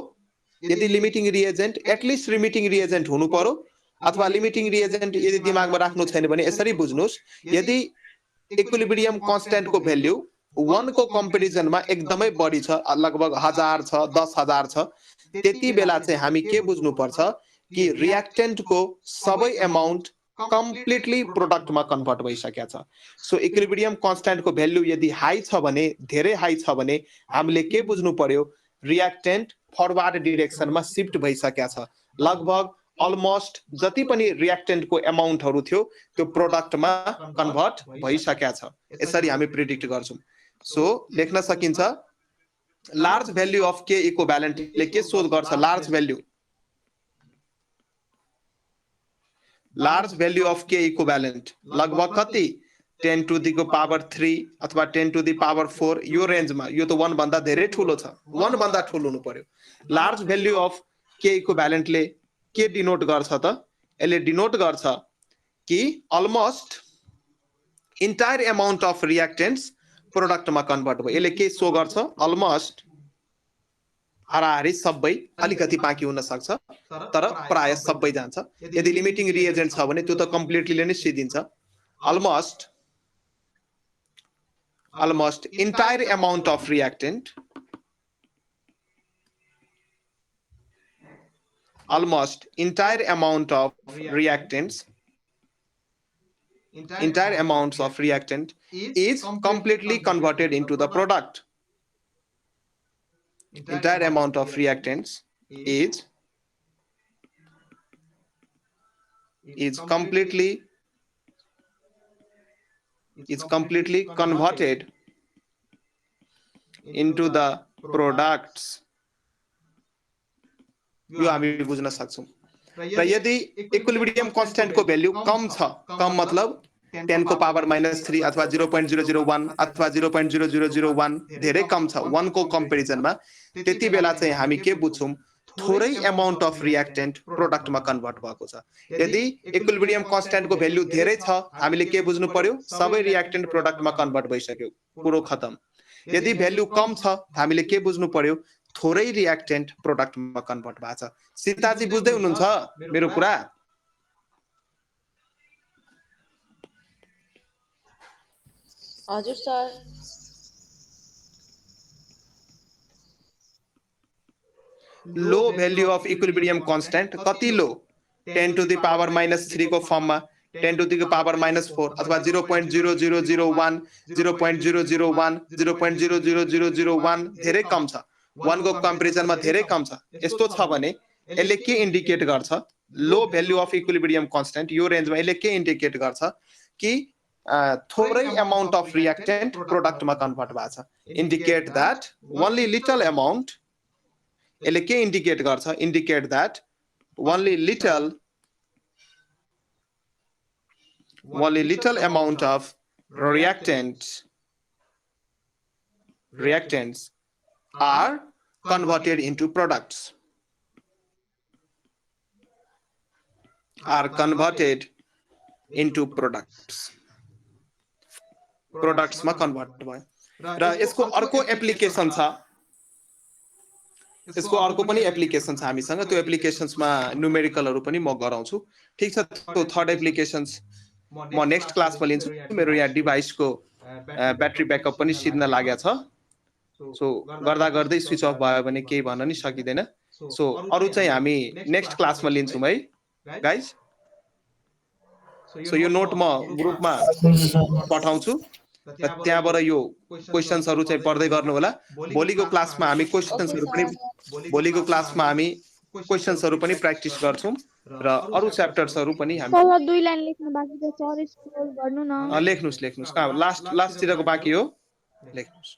यदि limiting reagent at least limiting reagent हुनु पर्यो अथवा लिमिटिङ रिएजेन्ट यदि दिमागमा राख्नु छैन भने यसरी बुझ्नुस् यदि इक्विलिब्रियम कन्स्ट्यान्ट को भ्याल्यु 1 को कम्पेरिजनमा एकदमै बढी छ लगभग 1000 छ 10000 छ त्यति बेला चाहिँ हामी के बुझ्नु पर्छ कि रियाक्टेन्ट को सबै अमाउन्ट कम्प्लिटली प्रोडक्टमा कन्भर्ट भइसकेको छ सो इक्विलिब्रियम कन्स्ट्यान्ट को भ्याल्यु यदि हाई छ भने धेरै हाई छ भने हामीले के बुझ्नु पर्यो रियाक्टेन्ट फरवर्ड डाइरेक्सनमा शिफ्ट भइसकेको छ लगभग अलमोस्ट जति पनि रियाक्टेन्ट को अमाउन्टहरु थियो त्यो प्रोडक्टमा कन्भर्ट भइसकेको छ यसरी हामी प्रेडिक्ट गर्छौं सो लेख्न सकिन्छ large value of K equivalent ले के शोध गर्छ large value of K equivalent लगभग कति 10 टु दी को पावर 3 अथवा 10 टु दी पावर 4 यो रेन्जमा यो त 1 भन्दा धेरै ठूलो छ 1 भन्दा ठूलो हुनु पर्यो large value of K equivalent ले के डिनोट गर्छ त यसले डिनोट गर्छ कि almost entire amount of reactants प्रोडक्टमा कन्भर्ट भयो यसले के शो गर्छ अलमोस्ट हाराहारी सबै अलिकति बाँकी हुन सक्छ तर प्राय सबै जान्छ यदि लिमिटिङ रिएजेन्ट छ भने त्यो त कम्प्लिटली नै सिदिन्छ almost entire amount of reactant almost entire amount of reactants entire amounts of reactant is completely converted into the product entire amount of reactants is completely converted into the products यो हामी बुझ्न सक्छौं र यदि इक्विलिब्रियम कांस्टेंट को भ्यालु कम छ कम मतलब 10 को पावर -3 अथवा 0.001 अथवा 0.0001 धेरै कम छ 1 को कम्पेरिजनमा त्यति बेला चाहिँ हामी के बुझ्छौं थोरै अमाउन्ट अफ रियाक्टेन्ट प्रोडक्टमा कन्भर्ट भएको छ यदि इक्विलिब्रियम कांस्टेंट को भ्यालु धेरै छ हामीले के बुझ्नु पर्यो सबै रियाक्टेन्ट प्रोडक्टमा कन्भर्ट भइसक्यो पुरो खतम यदि भ्यालु कम छ हामीले के बुझ्नु पर्यो थोरै रियाक्टेन्ट प्रोडक्टमा कन्भर्ट भएको छ सीताजी बुझ्दै हुनुहुन्छ मेरो कुरा हजुर sir low value of equilibrium constant कति लो 10 टु द पावर -3 को फर्ममा 10 टु द पावर -4 अथवा 0.0001 0.001 0.00001 धेरै कम छ 1 को कम्पेरिजनमा धेरै कम छ यस्तो छ भने यसले के इन्डिकेट गर्छ लो भ्यालु अफ इक्विलिब्रियम कांस्टेंट यो रेन्जमा यसले के इन्डिकेट गर्छ कि थोरै अमाउन्ट अफ रियाक्टेन्ट प्रोडक्टमा कन्भर्ट भएको छ indicate that only little amount यसले के इन्डिकेट गर्छ indicate that only little amount of reactants are converted into products products मा कन्भर्ट भयो र यसको अर्को एप्लिकेसन छ यसको अर्को पनि एप्लिकेसन छ हामीसँग त्यो एप्लिकेशन्समा न्यूमेरिकलहरु पनि म गराउँछु ठीक छ त्यो थर्ड एप्लिकेशन्स म नेक्स्ट क्लासमा लिन्छु मेरो यहाँ डिभाइसको ब्याट्री ब्याकअप पनि सिद्न लागेको छ सो गर्दा गर्दै स्विच अफ भयो भने केही भन्न नि सकिदैन सो अरु चाहिँ हामी नेक्स्ट क्लासमा लिन्छौं है गाइस सो यो नोट म ग्रुपमा पठाउँछु र त्यहाँबाट यो क्वेशन्सहरु चाहिँ पढ्दै गर्नु होला भोलिको क्लासमा हामी क्वेशन्सहरु पनि प्र्याक्टिस गर्छौं र अरु च्याप्टर्सहरु पनि हामी सर 2 लाइन लेख्न बाँकी छ सर स्क्रोल गर्नु न लेख्नुस् कहाँ लास्ट तिरको बाँकी हो लेख्नुस्